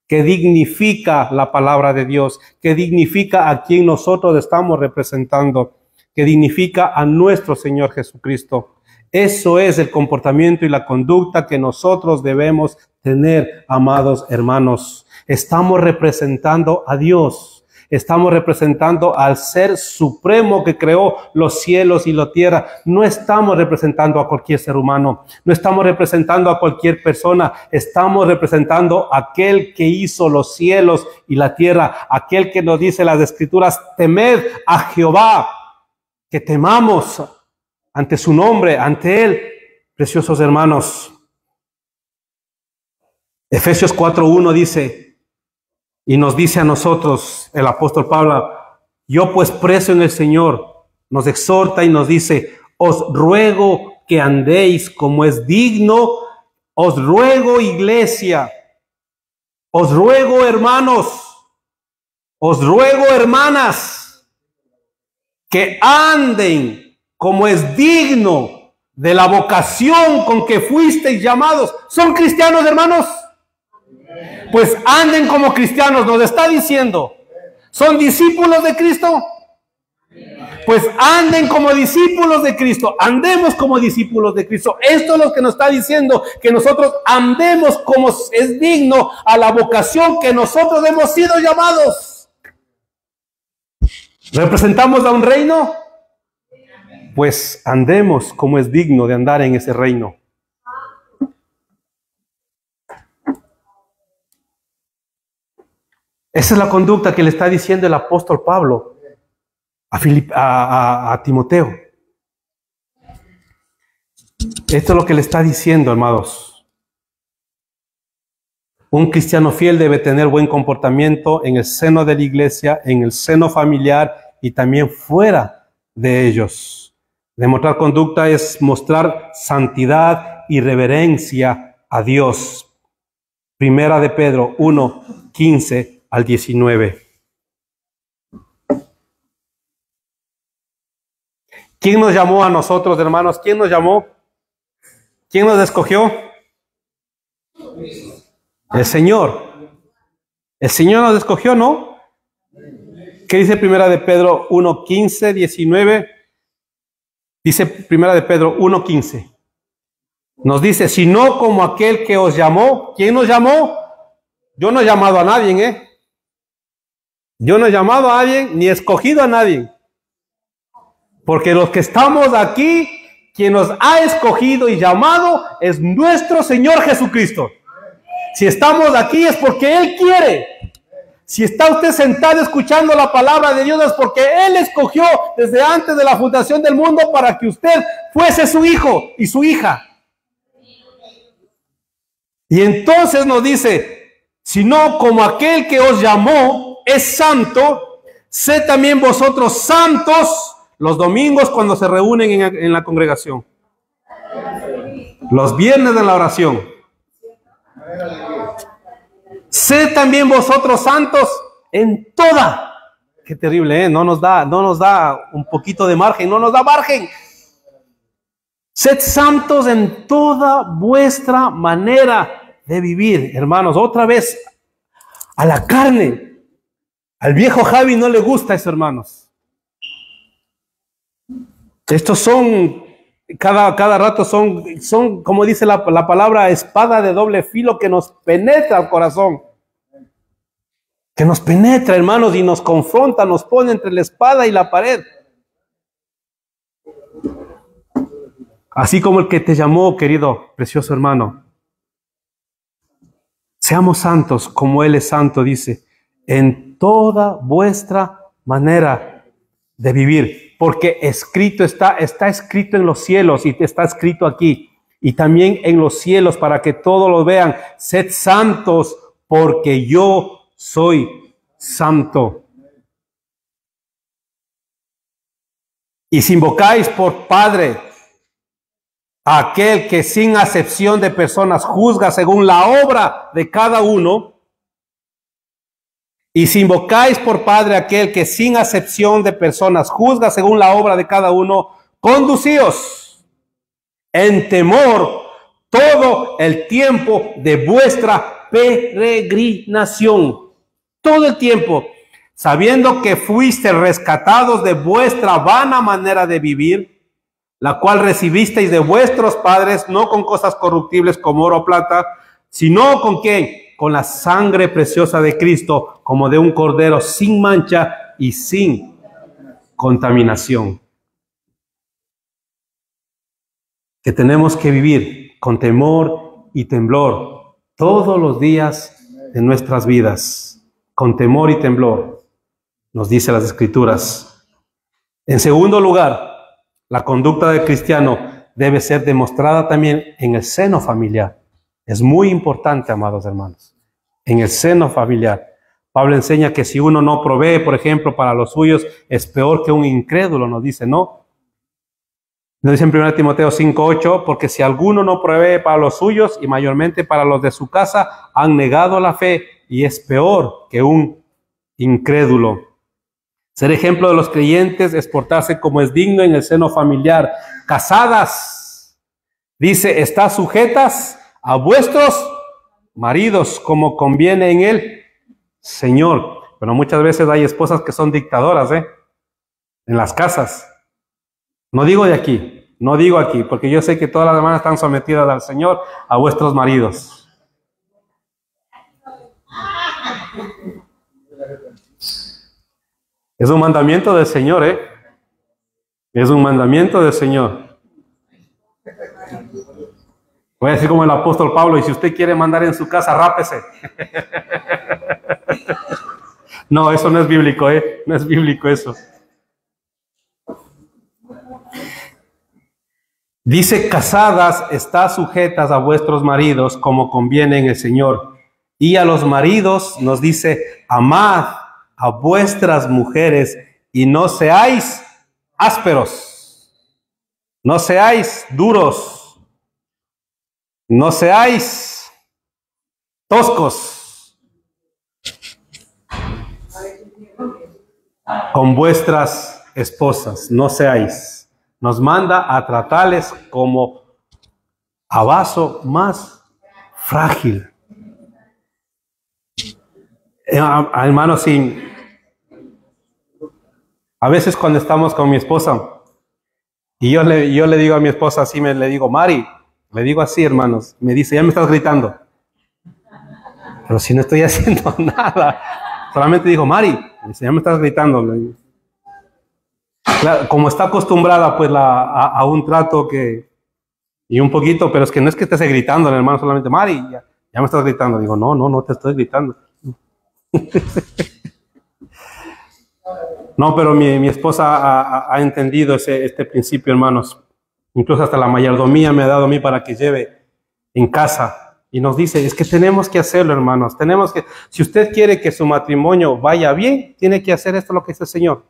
S2: que dignifica la palabra de Dios, que dignifica a quien nosotros estamos representando, que dignifica a nuestro Señor Jesucristo. Eso es el comportamiento y la conducta que nosotros debemos tener, amados hermanos. Estamos representando a Dios. Estamos representando al Ser Supremo que creó los cielos y la tierra. No estamos representando a cualquier ser humano. No estamos representando a cualquier persona. Estamos representando a aquel que hizo los cielos y la tierra. Aquel que nos dice las Escrituras, temed a Jehová, que temamos ante su nombre, ante Él. Preciosos hermanos, Efesios 4:1 dice, y nos dice a nosotros, el apóstol Pablo, yo pues preso en el Señor, nos exhorta y nos dice, os ruego que andéis como es digno, os ruego iglesia, os ruego hermanos, os ruego hermanas, que anden como es digno de la vocación con que fuisteis llamados. ¿Son cristianos, hermanos? Pues anden como cristianos, nos está diciendo. ¿Son discípulos de Cristo? Pues anden como discípulos de Cristo, andemos como discípulos de Cristo. Esto es lo que nos está diciendo, que nosotros andemos como es digno a la vocación que nosotros hemos sido llamados. ¿Representamos a un reino? Pues andemos como es digno de andar en ese reino. Esa es la conducta que le está diciendo el apóstol Pablo a Timoteo. Esto es lo que le está diciendo, hermanos. Un cristiano fiel debe tener buen comportamiento en el seno de la iglesia, en el seno familiar y también fuera de ellos. Demostrar conducta es mostrar santidad y reverencia a Dios. Primera de Pedro 1:15 al 19. ¿Quién nos llamó a nosotros, hermanos? ¿Quién nos llamó? ¿Quién nos escogió? El Señor. El Señor nos escogió, ¿no? ¿Qué dice Primera de Pedro 1:15, 19? Dice Primera de Pedro 1:15. Nos dice, si no como aquel que os llamó. ¿Quién nos llamó? Yo no he llamado a nadie, ¿eh? Yo no he llamado a nadie, ni he escogido a nadie. Porque los que estamos aquí, quien nos ha escogido y llamado es nuestro Señor Jesucristo. Si estamos aquí es porque Él quiere. Si está usted sentado escuchando la palabra de Dios es porque Él escogió desde antes de la fundación del mundo para que usted fuese su hijo y su hija. Y entonces nos dice, sino como aquel que os llamó es santo, sed también vosotros santos los domingos cuando se reúnen en la congregación. Los viernes de la oración. Sed también vosotros santos en toda. Qué terrible, ¿eh? No nos da un poquito de margen, no nos da margen. Sed santos en toda vuestra manera de vivir, hermanos. Otra vez a la carne. Al viejo Javi no le gusta eso, hermanos. Estos son, cada rato son, como dice la palabra, espada de doble filo que nos penetra al corazón. Que nos penetra, hermanos, y nos confronta, nos pone entre la espada y la pared. Así como el que te llamó, querido, precioso hermano. Seamos santos como Él es santo, dice, en toda vuestra manera de vivir. Porque escrito está escrito en los cielos y está escrito aquí. Y también en los cielos para que todos lo vean. Sed santos porque yo soy santo. Y si invocáis por Padre a aquel que sin acepción de personas juzga según la obra de cada uno, y si invocáis por Padre a aquel que sin acepción de personas juzga según la obra de cada uno, conducíos en temor todo el tiempo de vuestra peregrinación. Todo el tiempo, sabiendo que fuiste rescatados de vuestra vana manera de vivir, la cual recibisteis de vuestros padres, no con cosas corruptibles como oro o plata, sino con ¿quién? Con la sangre preciosa de Cristo, como de un cordero sin mancha y sin contaminación. Que tenemos que vivir con temor y temblor todos los días de nuestras vidas. Con temor y temblor, nos dice las Escrituras. En segundo lugar, la conducta del cristiano debe ser demostrada también en el seno familiar. Es muy importante, amados hermanos, en el seno familiar. Pablo enseña que si uno no provee, por ejemplo, para los suyos, es peor que un incrédulo, nos dice, ¿no? Nos dice en 1 Timoteo 5:8, porque si alguno no provee para los suyos y mayormente para los de su casa, han negado la fe y es peor que un incrédulo. Ser ejemplo de los creyentes es portarse como es digno en el seno familiar. Casadas, dice, está sujetas a vuestros maridos como conviene en el Señor. Pero muchas veces hay esposas que son dictadoras, en las casas. No digo de aquí, no digo aquí, porque yo sé que todas las hermanas están sometidas al Señor, a vuestros maridos. Es un mandamiento del Señor, Es un mandamiento del Señor. Voy a decir como el apóstol Pablo, y si usted quiere mandar en su casa, rápese. No, eso no es bíblico, No es bíblico eso. Dice, casadas, está sujetas a vuestros maridos como conviene en el Señor. Y a los maridos nos dice, amad a vuestras mujeres y no seáis ásperos, no seáis duros, no seáis toscos con vuestras esposas, no seáis. Nos manda a tratarles como a vaso más frágil. Hermano, sí. A veces cuando estamos con mi esposa, y yo le digo a mi esposa así, le digo, Mari, le digo así, hermanos, me dice, ya me estás gritando. Pero si no estoy haciendo nada, solamente digo, Mari, me dice, ya me estás gritando. Claro, como está acostumbrada pues a un trato y un poquito, pero es que no es que estés gritando, hermano, solamente, Mari, ya me estás gritando. Digo, no te estoy gritando. No, pero mi esposa ha entendido este principio, hermanos. Incluso hasta la mayordomía me ha dado a mí para que lleve en casa. Y nos dice, es que tenemos que hacerlo, hermanos. Si usted quiere que su matrimonio vaya bien, tiene que hacer esto lo que dice el Señor.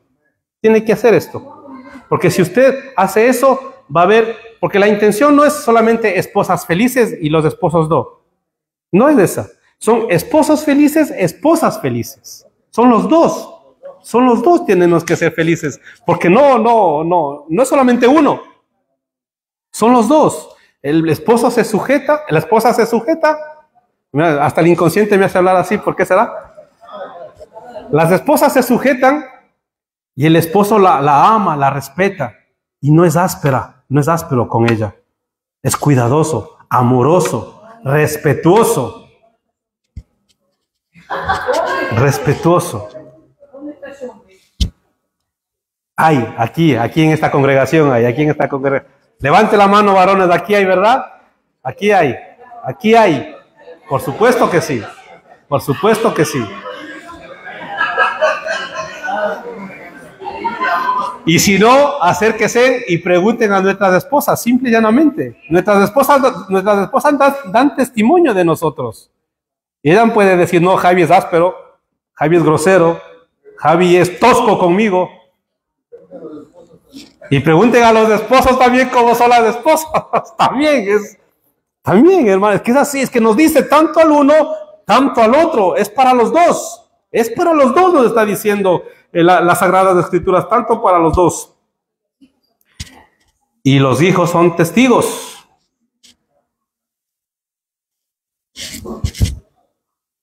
S2: Tiene que hacer esto. Porque si usted hace eso, va a haber, porque la intención no es solamente esposas felices y los esposos no. No es esa. Son esposos felices, esposas felices. Son los dos. Son los dos, tenemos que ser felices. Porque no es solamente uno. Son los dos. El esposo se sujeta, la esposa se sujeta. Mira, hasta el inconsciente me hace hablar así, ¿por qué será? Las esposas se sujetan y el esposo la ama, la respeta. Y no es áspera, no es áspero con ella. Es cuidadoso, amoroso, respetuoso. Respetuoso. Hay, aquí en esta congregación hay, aquí en esta congregación. Levante la mano, varones, aquí hay, ¿verdad? Aquí hay, aquí hay. Por supuesto que sí, por supuesto que sí. Y si no, acérquense y pregunten a nuestras esposas, simple y llanamente. Nuestras esposas dan testimonio de nosotros. Y ellas pueden decir, no, Javi es áspero, Javi es grosero, Javi es tosco conmigo. Y pregunten a los esposos también cómo son las esposas. También, hermano, es que es así, es que nos dice tanto al uno, tanto al otro. Es para los dos. Es para los dos, nos está diciendo las Sagradas Escrituras, tanto para los dos. Y los hijos son testigos.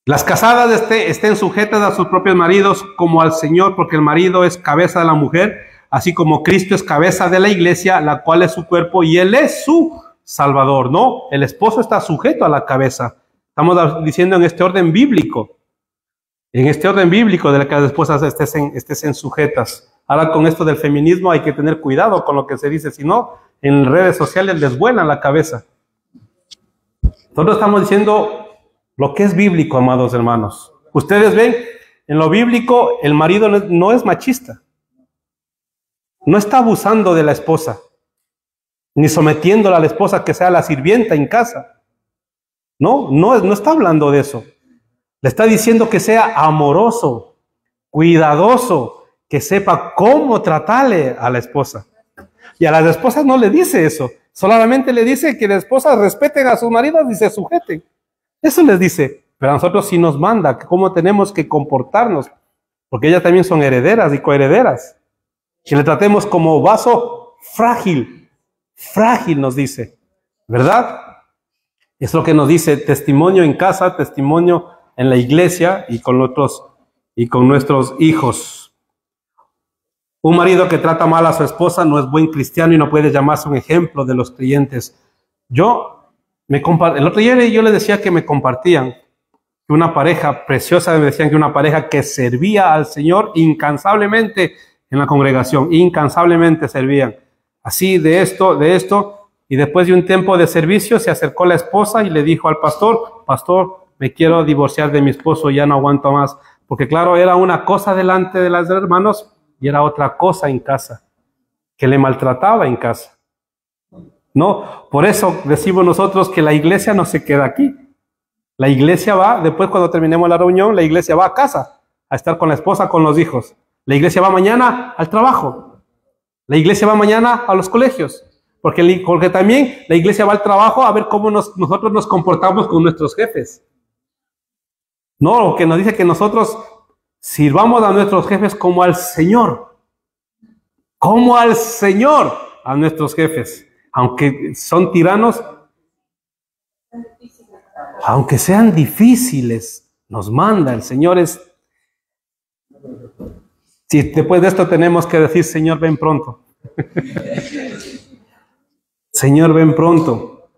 S2: Las casadas estén sujetas a sus propios maridos como al Señor, porque el marido es cabeza de la mujer, así como Cristo es cabeza de la iglesia, la cual es su cuerpo y Él es su Salvador. No, el esposo está sujeto a la cabeza. Estamos diciendo en este orden bíblico. En este orden bíblico de que las esposas estén sujetas. Ahora con esto del feminismo hay que tener cuidado con lo que se dice, si no, en redes sociales les vuelan la cabeza. Nosotros estamos diciendo lo que es bíblico, amados hermanos. Ustedes ven, en lo bíblico el marido no es machista. No está abusando de la esposa, ni sometiéndola a la esposa que sea la sirvienta en casa. No está hablando de eso. Le está diciendo que sea amoroso, cuidadoso, que sepa cómo tratarle a la esposa. Y a las esposas no le dice eso. Solamente le dice que las esposas respeten a sus maridos y se sujeten. Eso les dice. Pero a nosotros sí nos manda cómo tenemos que comportarnos. Porque ellas también son herederas y coherederas. Que le tratemos como vaso frágil. Frágil nos dice. ¿Verdad? Es lo que nos dice testimonio en casa, testimonio en la iglesia y con nuestros hijos. Un marido que trata mal a su esposa no es buen cristiano y no puede llamarse un ejemplo de los creyentes. El otro día yo les decía que me compartían que una pareja preciosa, me decían que una pareja que servía al Señor incansablemente en la congregación, incansablemente servían. Así, de esto, y después de un tiempo de servicio se acercó la esposa y le dijo al pastor, pastor, me quiero divorciar de mi esposo, ya no aguanto más. Porque claro, era una cosa delante de los hermanos y era otra cosa en casa, que le maltrataba en casa. No, por eso decimos nosotros que la iglesia no se queda aquí. La iglesia va, después cuando terminemos la reunión, la iglesia va a casa, a estar con la esposa, con los hijos. La iglesia va mañana al trabajo. La iglesia va mañana a los colegios. Porque también la iglesia va al trabajo a ver cómo nosotros nos comportamos con nuestros jefes. No, que nos dice que nosotros sirvamos a nuestros jefes como al Señor. Como al Señor a nuestros jefes. Aunque son tiranos, aunque sean difíciles, nos manda. El Señor es... Si después de esto tenemos que decir, Señor, ven pronto. Señor, ven pronto.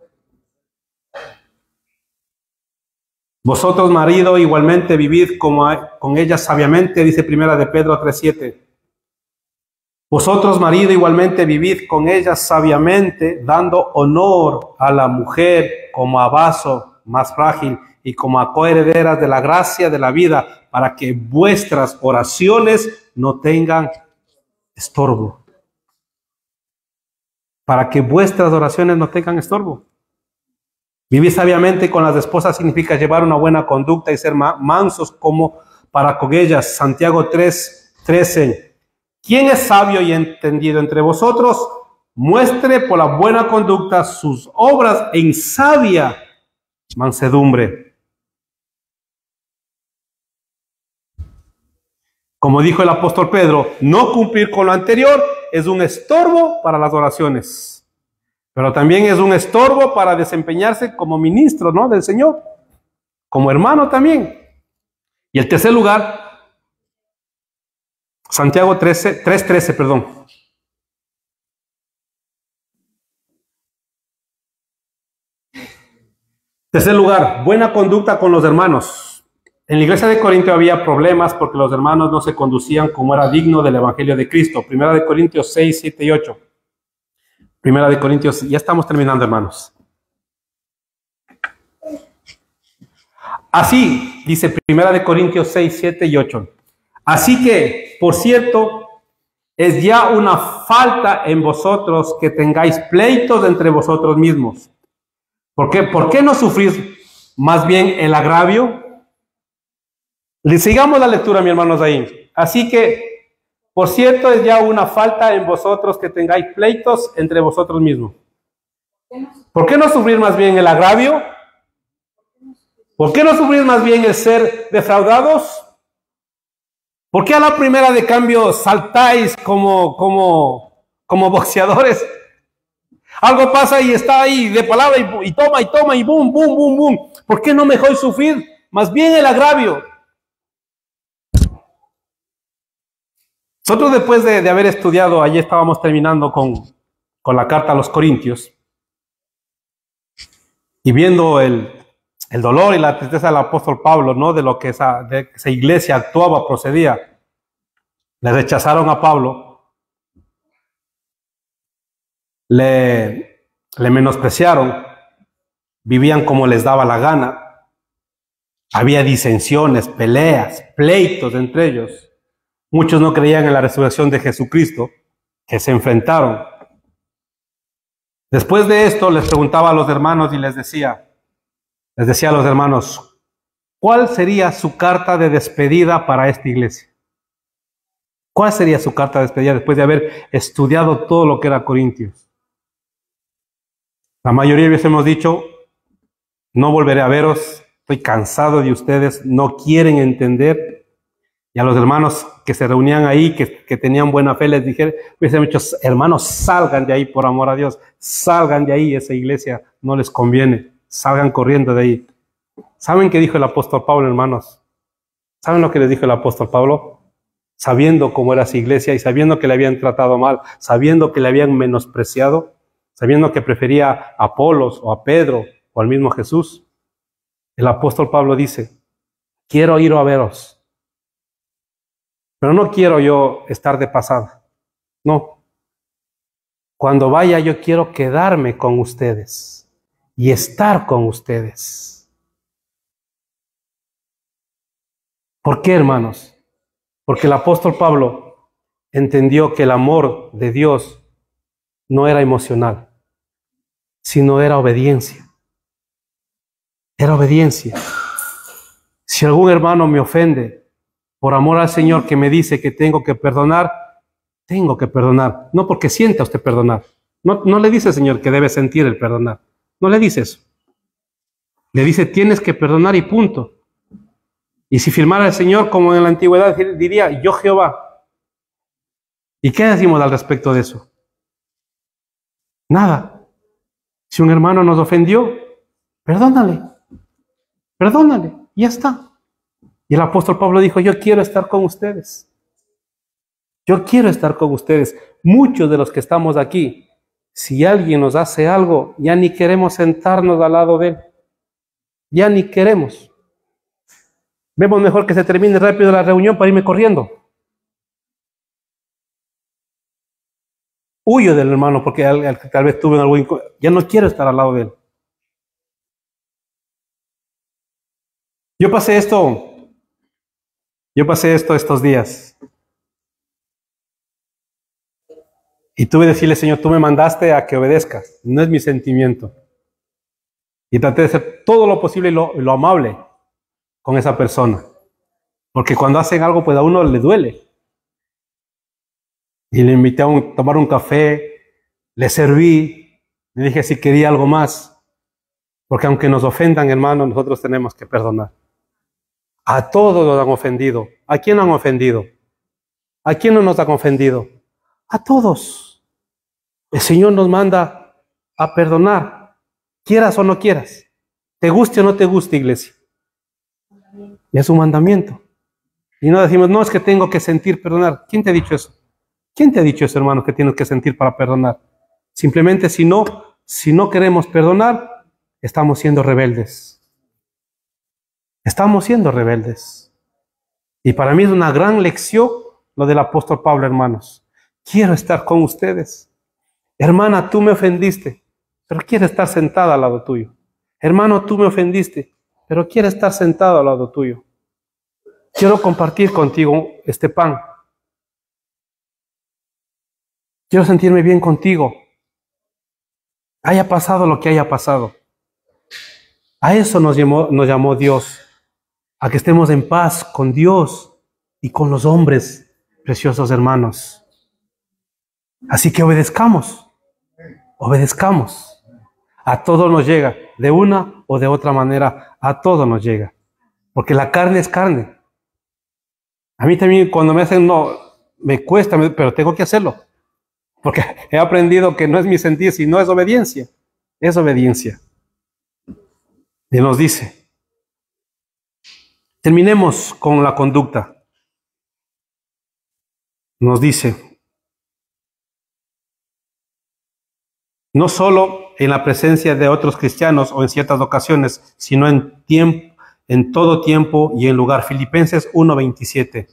S2: Vosotros, marido, igualmente vivid con ellas sabiamente, dice Primera de Pedro 3:7. Vosotros, marido, igualmente vivid con ellas sabiamente, dando honor a la mujer como a vaso más frágil y como a coherederas de la gracia de la vida, para que vuestras oraciones no tengan estorbo. Para que vuestras oraciones no tengan estorbo. Vivir sabiamente con las esposas significa llevar una buena conducta y ser mansos como para con ellas. Santiago 3:13. ¿Quién es sabio y entendido entre vosotros? Muestre por la buena conducta sus obras en sabia mansedumbre. Como dijo el apóstol Pedro, no cumplir con lo anterior es un estorbo para las oraciones, pero también es un estorbo para desempeñarse como ministro, ¿no?, del Señor, como hermano también. Y el tercer lugar, Santiago 3:13, perdón. Tercer lugar, buena conducta con los hermanos. En la iglesia de Corinto había problemas porque los hermanos no se conducían como era digno del evangelio de Cristo. Primera de Corintios 6, 7 y 8. Primera de Corintios, ya estamos terminando, hermanos. Así, dice Primera de Corintios 6, 7 y 8. Así que, por cierto, es ya una falta en vosotros que tengáis pleitos entre vosotros mismos. ¿Por qué no sufrís más bien el agravio? Sigamos la lectura, mis hermanos, ahí. Así que, por cierto, es ya una falta en vosotros que tengáis pleitos entre vosotros mismos. ¿Por qué no sufrir más bien el agravio? ¿Por qué no sufrir más bien el ser defraudados? ¿Por qué a la primera de cambio saltáis como boxeadores? Algo pasa y está ahí de palabra y toma y boom, boom, boom, boom. ¿Por qué no mejor sufrir más bien el agravio? Nosotros, después de haber estudiado, allí estábamos terminando con la carta a los Corintios y viendo el dolor y la tristeza del apóstol Pablo, ¿no?, de lo que esa iglesia actuaba, procedía. Le rechazaron a Pablo, le menospreciaron, vivían como les daba la gana, había disensiones, peleas, pleitos entre ellos. Muchos no creían en la resurrección de Jesucristo, que se enfrentaron. Después de esto, les preguntaba a los hermanos y les decía a los hermanos, ¿cuál sería su carta de despedida para esta iglesia? ¿Cuál sería su carta de despedida después de haber estudiado todo lo que era Corintios? La mayoría de veces hemos dicho, no volveré a veros, estoy cansado de ustedes, no quieren entender. Y a los hermanos que se reunían ahí, que tenían buena fe, les dije, muchos hermanos, salgan de ahí por amor a Dios, salgan de ahí, esa iglesia no les conviene, salgan corriendo de ahí. ¿Saben qué dijo el apóstol Pablo, hermanos? ¿Saben lo que les dijo el apóstol Pablo? Sabiendo cómo era su iglesia y sabiendo que le habían tratado mal, sabiendo que le habían menospreciado, sabiendo que prefería a Apolos o a Pedro o al mismo Jesús, el apóstol Pablo dice, quiero ir a veros. Pero no quiero yo estar de pasada. No. Cuando vaya yo quiero quedarme con ustedes y estar con ustedes. ¿Por qué, hermanos? Porque el apóstol Pablo entendió que el amor de Dios no era emocional, sino era obediencia. Era obediencia. Si algún hermano me ofende, por amor al Señor que me dice que tengo que perdonar, tengo que perdonar. No porque sienta usted perdonar. No le dice el Señor que debe sentir el perdonar. No le dice eso. Le dice tienes que perdonar y punto. Y si firmara el Señor como en la antigüedad, diría yo Jehová. ¿Y qué decimos al respecto de eso? Nada. Si un hermano nos ofendió, perdónale. Perdónale, y ya está. Y el apóstol Pablo dijo, yo quiero estar con ustedes. Yo quiero estar con ustedes. Muchos de los que estamos aquí, si alguien nos hace algo, ya ni queremos sentarnos al lado de él. Ya ni queremos. Vemos mejor que se termine rápido la reunión para irme corriendo. Huyo del hermano porque tal vez tuve algo, ya no quiero estar al lado de él. Yo pasé esto estos días. Y tuve que decirle, Señor, tú me mandaste a que obedezca. No es mi sentimiento. Y traté de hacer todo lo posible y lo amable con esa persona. Porque cuando hacen algo, pues a uno le duele. Y le invité a tomar un café, le serví, le dije si quería algo más. Porque aunque nos ofendan, hermanos, nosotros tenemos que perdonar. A todos nos han ofendido. ¿A quién han ofendido? ¿A quién no nos han ofendido? A todos. El Señor nos manda a perdonar, quieras o no quieras. Te guste o no te guste, iglesia. Y es un mandamiento. Y no decimos, no, es que tengo que sentir perdonar. ¿Quién te ha dicho eso? ¿Quién te ha dicho eso, hermano, que tienes que sentir para perdonar? Simplemente si no queremos perdonar, estamos siendo rebeldes. Estamos siendo rebeldes. Y para mí es una gran lección lo del apóstol Pablo, hermanos. Quiero estar con ustedes. Hermana, tú me ofendiste, pero quiero estar sentada al lado tuyo. Hermano, tú me ofendiste, pero quiero estar sentado al lado tuyo. Quiero compartir contigo este pan. Quiero sentirme bien contigo. Haya pasado lo que haya pasado. A eso nos llamó Dios, a que estemos en paz con Dios y con los hombres, preciosos hermanos. Así que obedezcamos. Obedezcamos. A todo nos llega, de una o de otra manera, a todo nos llega. Porque la carne es carne. A mí también cuando me hacen, no, me cuesta, pero tengo que hacerlo. Porque he aprendido que no es mi sentir, sino es obediencia. Es obediencia. Y nos dice, terminemos con la conducta. Nos dice, no solo en la presencia de otros cristianos o en ciertas ocasiones, sino en todo tiempo y en lugar. Filipenses 1:27.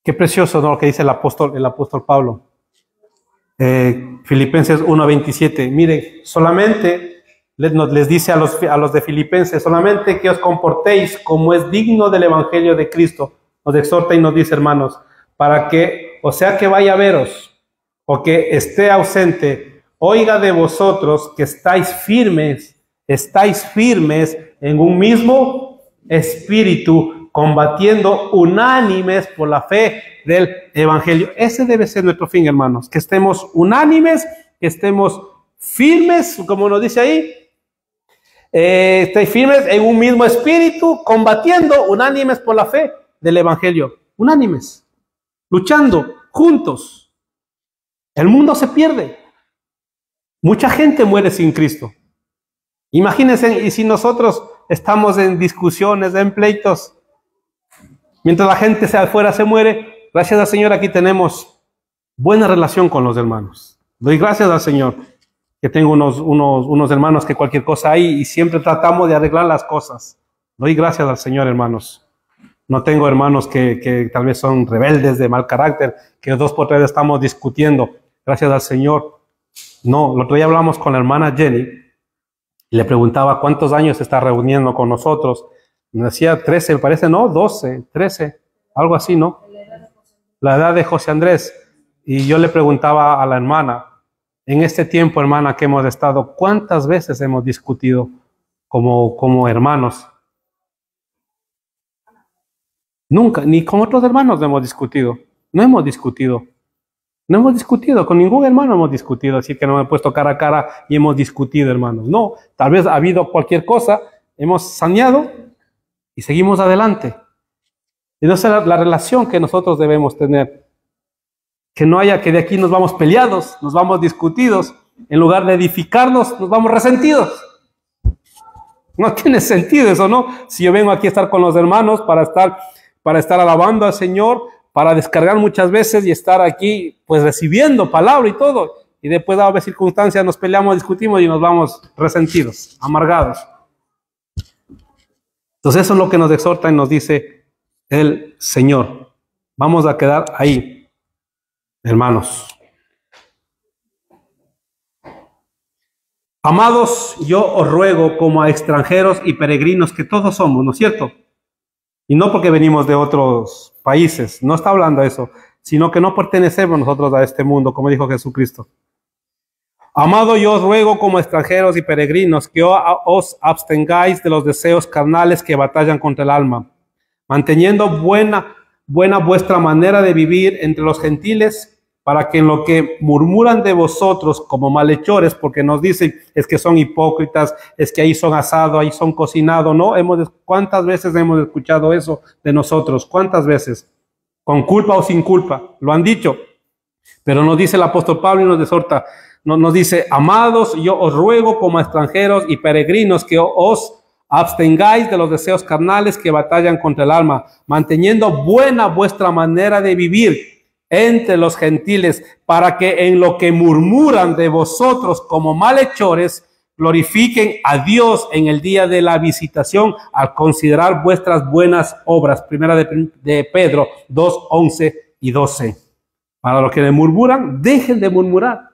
S2: Qué precioso, ¿no?, lo que dice el apóstol Pablo. Filipenses 1:27. Mire, solamente les dice a los de Filipenses, solamente que os comportéis como es digno del evangelio de Cristo. Nos exhorta y nos dice, hermanos, para que, o sea que vaya a veros, o que esté ausente, oiga de vosotros que estáis firmes en un mismo espíritu, combatiendo unánimes por la fe del evangelio. Ese debe ser nuestro fin, hermanos, que estemos unánimes, que estemos firmes, como nos dice ahí, estéis firmes en un mismo espíritu, combatiendo unánimes por la fe del evangelio, unánimes, luchando juntos. El mundo se pierde, mucha gente muere sin Cristo. Imagínense, y si nosotros estamos en discusiones, en pleitos, mientras la gente afuera se muere, gracias al Señor aquí tenemos buena relación con los hermanos. Doy gracias al Señor que tengo unos hermanos que cualquier cosa hay y siempre tratamos de arreglar las cosas. Doy gracias al Señor, hermanos. No tengo hermanos que tal vez son rebeldes, de mal carácter, que 2 por 3 estamos discutiendo. Gracias al Señor. No, el otro día hablamos con la hermana Jenny y le preguntaba cuántos años se está reuniendo con nosotros. Me decía 13, me parece, no, 12, 13, algo así, ¿no? La edad de José Andrés. Y yo le preguntaba a la hermana, en este tiempo, hermana, que hemos estado, ¿cuántas veces hemos discutido como hermanos? Nunca, ni con otros hermanos no hemos discutido. No hemos discutido. No hemos discutido, con ningún hermano hemos discutido, así que no me he puesto cara a cara y hemos discutido, hermanos. No, tal vez ha habido cualquier cosa, hemos saneado y seguimos adelante. Y no es la relación que nosotros debemos tener. Que no haya que de aquí nos vamos peleados, nos vamos discutidos, en lugar de edificarnos, nos vamos resentidos. No tiene sentido eso, ¿no? Si yo vengo aquí a estar con los hermanos para estar alabando al Señor, para descargar muchas veces y estar aquí pues recibiendo palabra y todo, y después a veces circunstancias nos peleamos, discutimos y nos vamos resentidos, amargados. Entonces eso es lo que nos exhorta y nos dice el Señor. Vamos a quedar ahí, hermanos. Amados, yo os ruego como a extranjeros y peregrinos, que todos somos, ¿no es cierto? Y no porque venimos de otros países, no está hablando de eso, sino que no pertenecemos nosotros a este mundo, como dijo Jesucristo. Amado, yo os ruego como extranjeros y peregrinos, que os abstengáis de los deseos carnales que batallan contra el alma, manteniendo buena vuestra manera de vivir entre los gentiles, para que en lo que murmuran de vosotros como malhechores, porque nos dicen es que son hipócritas, es que ahí son asados, ahí son cocinados, ¿no? ¿Cuántas veces hemos escuchado eso de nosotros? ¿Cuántas veces? Con culpa o sin culpa, lo han dicho. Pero nos dice el apóstol Pablo y nos exhorta, nos dice, amados, yo os ruego como extranjeros y peregrinos que os abstengáis de los deseos carnales que batallan contra el alma, manteniendo buena vuestra manera de vivir entre los gentiles, para que en lo que murmuran de vosotros como malhechores, glorifiquen a Dios en el día de la visitación, al considerar vuestras buenas obras. Primera de Pedro 2, 11 y 12. Para los que le murmuran, dejen de murmurar.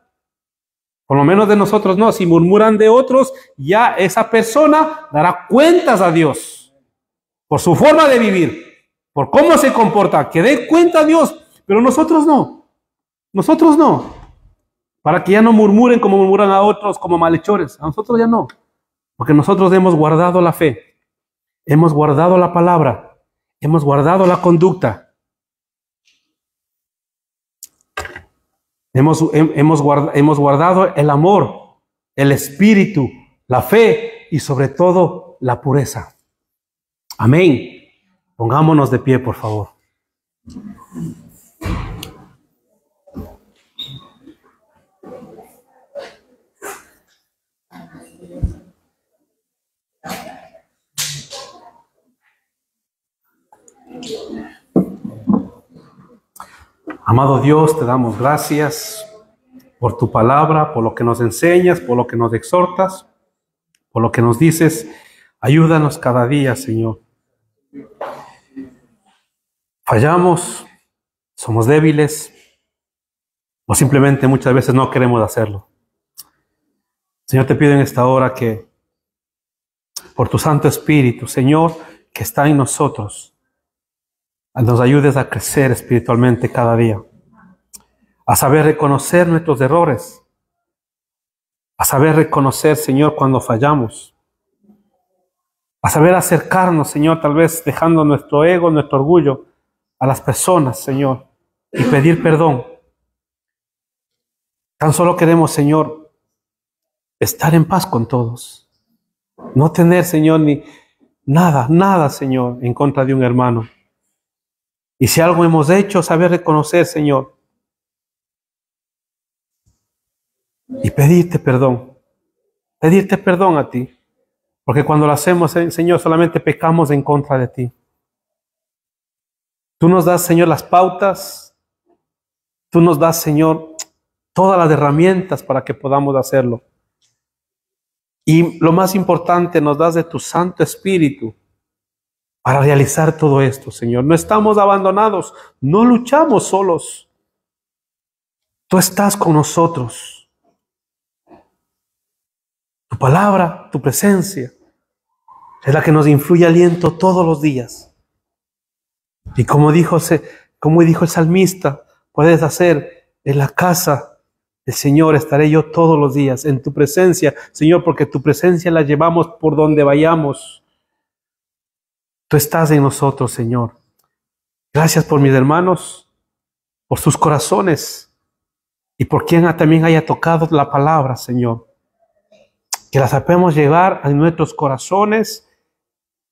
S2: Por lo menos de nosotros no. Si murmuran de otros, ya esa persona dará cuentas a Dios por su forma de vivir, por cómo se comporta, que dé cuenta a Dios. Pero nosotros no, para que ya no murmuren como murmuran a otros como malhechores, a nosotros ya no, porque nosotros hemos guardado la fe, hemos guardado la palabra, hemos guardado la conducta, hemos guardado el amor, el espíritu, la fe y sobre todo la pureza. Amén. Pongámonos de pie, por favor. Amado Dios, te damos gracias por tu palabra, por lo que nos enseñas, por lo que nos exhortas, por lo que nos dices. Ayúdanos cada día, Señor. Fallamos, somos débiles, o simplemente muchas veces no queremos hacerlo. Señor, te pido en esta hora que, por tu Santo Espíritu, Señor, que está en nosotros, nos ayudes a crecer espiritualmente cada día, a saber reconocer nuestros errores, a saber reconocer, Señor, cuando fallamos, a saber acercarnos, Señor, tal vez dejando nuestro ego, nuestro orgullo a las personas, Señor, y pedir perdón. Tan solo queremos, Señor, estar en paz con todos, no tener, Señor, ni nada, Señor, en contra de un hermano. Y si algo hemos hecho, saber reconocer, Señor, y pedirte perdón a ti, porque cuando lo hacemos, Señor, solamente pecamos en contra de ti. Tú nos das, Señor, las pautas, tú nos das, Señor, todas las herramientas para que podamos hacerlo. Y lo más importante, nos das de tu Santo Espíritu para realizar todo esto, Señor. No estamos abandonados, no luchamos solos. Tú estás con nosotros. Tu palabra, tu presencia, es la que nos influye aliento todos los días. Y como dijo el salmista, puedes hacer en la casa del Señor, estaré yo todos los días en tu presencia, Señor, porque tu presencia la llevamos por donde vayamos. Tú estás en nosotros, Señor. Gracias por mis hermanos, por sus corazones y por quien también haya tocado la palabra, Señor. Que la sepamos llevar a nuestros corazones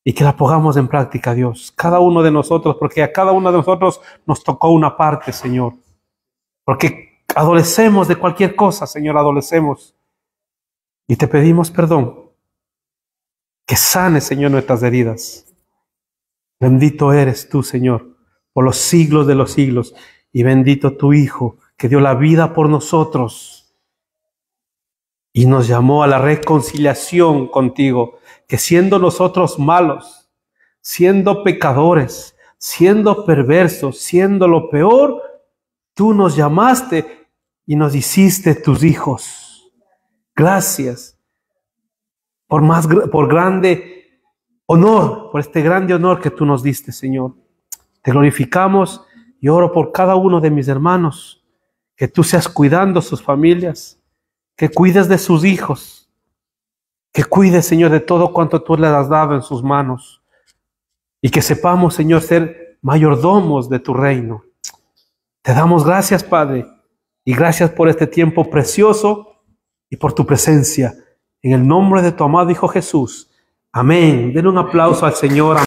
S2: y que la pongamos en práctica, Dios. Cada uno de nosotros, porque a cada uno de nosotros nos tocó una parte, Señor. Porque adolecemos de cualquier cosa, Señor, adolecemos. Y te pedimos perdón. Que sane, Señor, nuestras heridas. Bendito eres tú, Señor, por los siglos de los siglos. Y bendito tu Hijo, que dio la vida por nosotros y nos llamó a la reconciliación contigo, que siendo nosotros malos, siendo pecadores, siendo perversos, siendo lo peor, tú nos llamaste y nos hiciste tus hijos. Gracias por grande honor, por este grande honor que tú nos diste, Señor. Te glorificamos y oro por cada uno de mis hermanos, que tú seas cuidando sus familias, que cuides de sus hijos, que cuides, Señor, de todo cuanto tú le has dado en sus manos, y que sepamos, Señor, ser mayordomos de tu reino. Te damos gracias, Padre, y gracias por este tiempo precioso y por tu presencia. En el nombre de tu amado Hijo Jesús. Amén. Den un aplauso al Señor.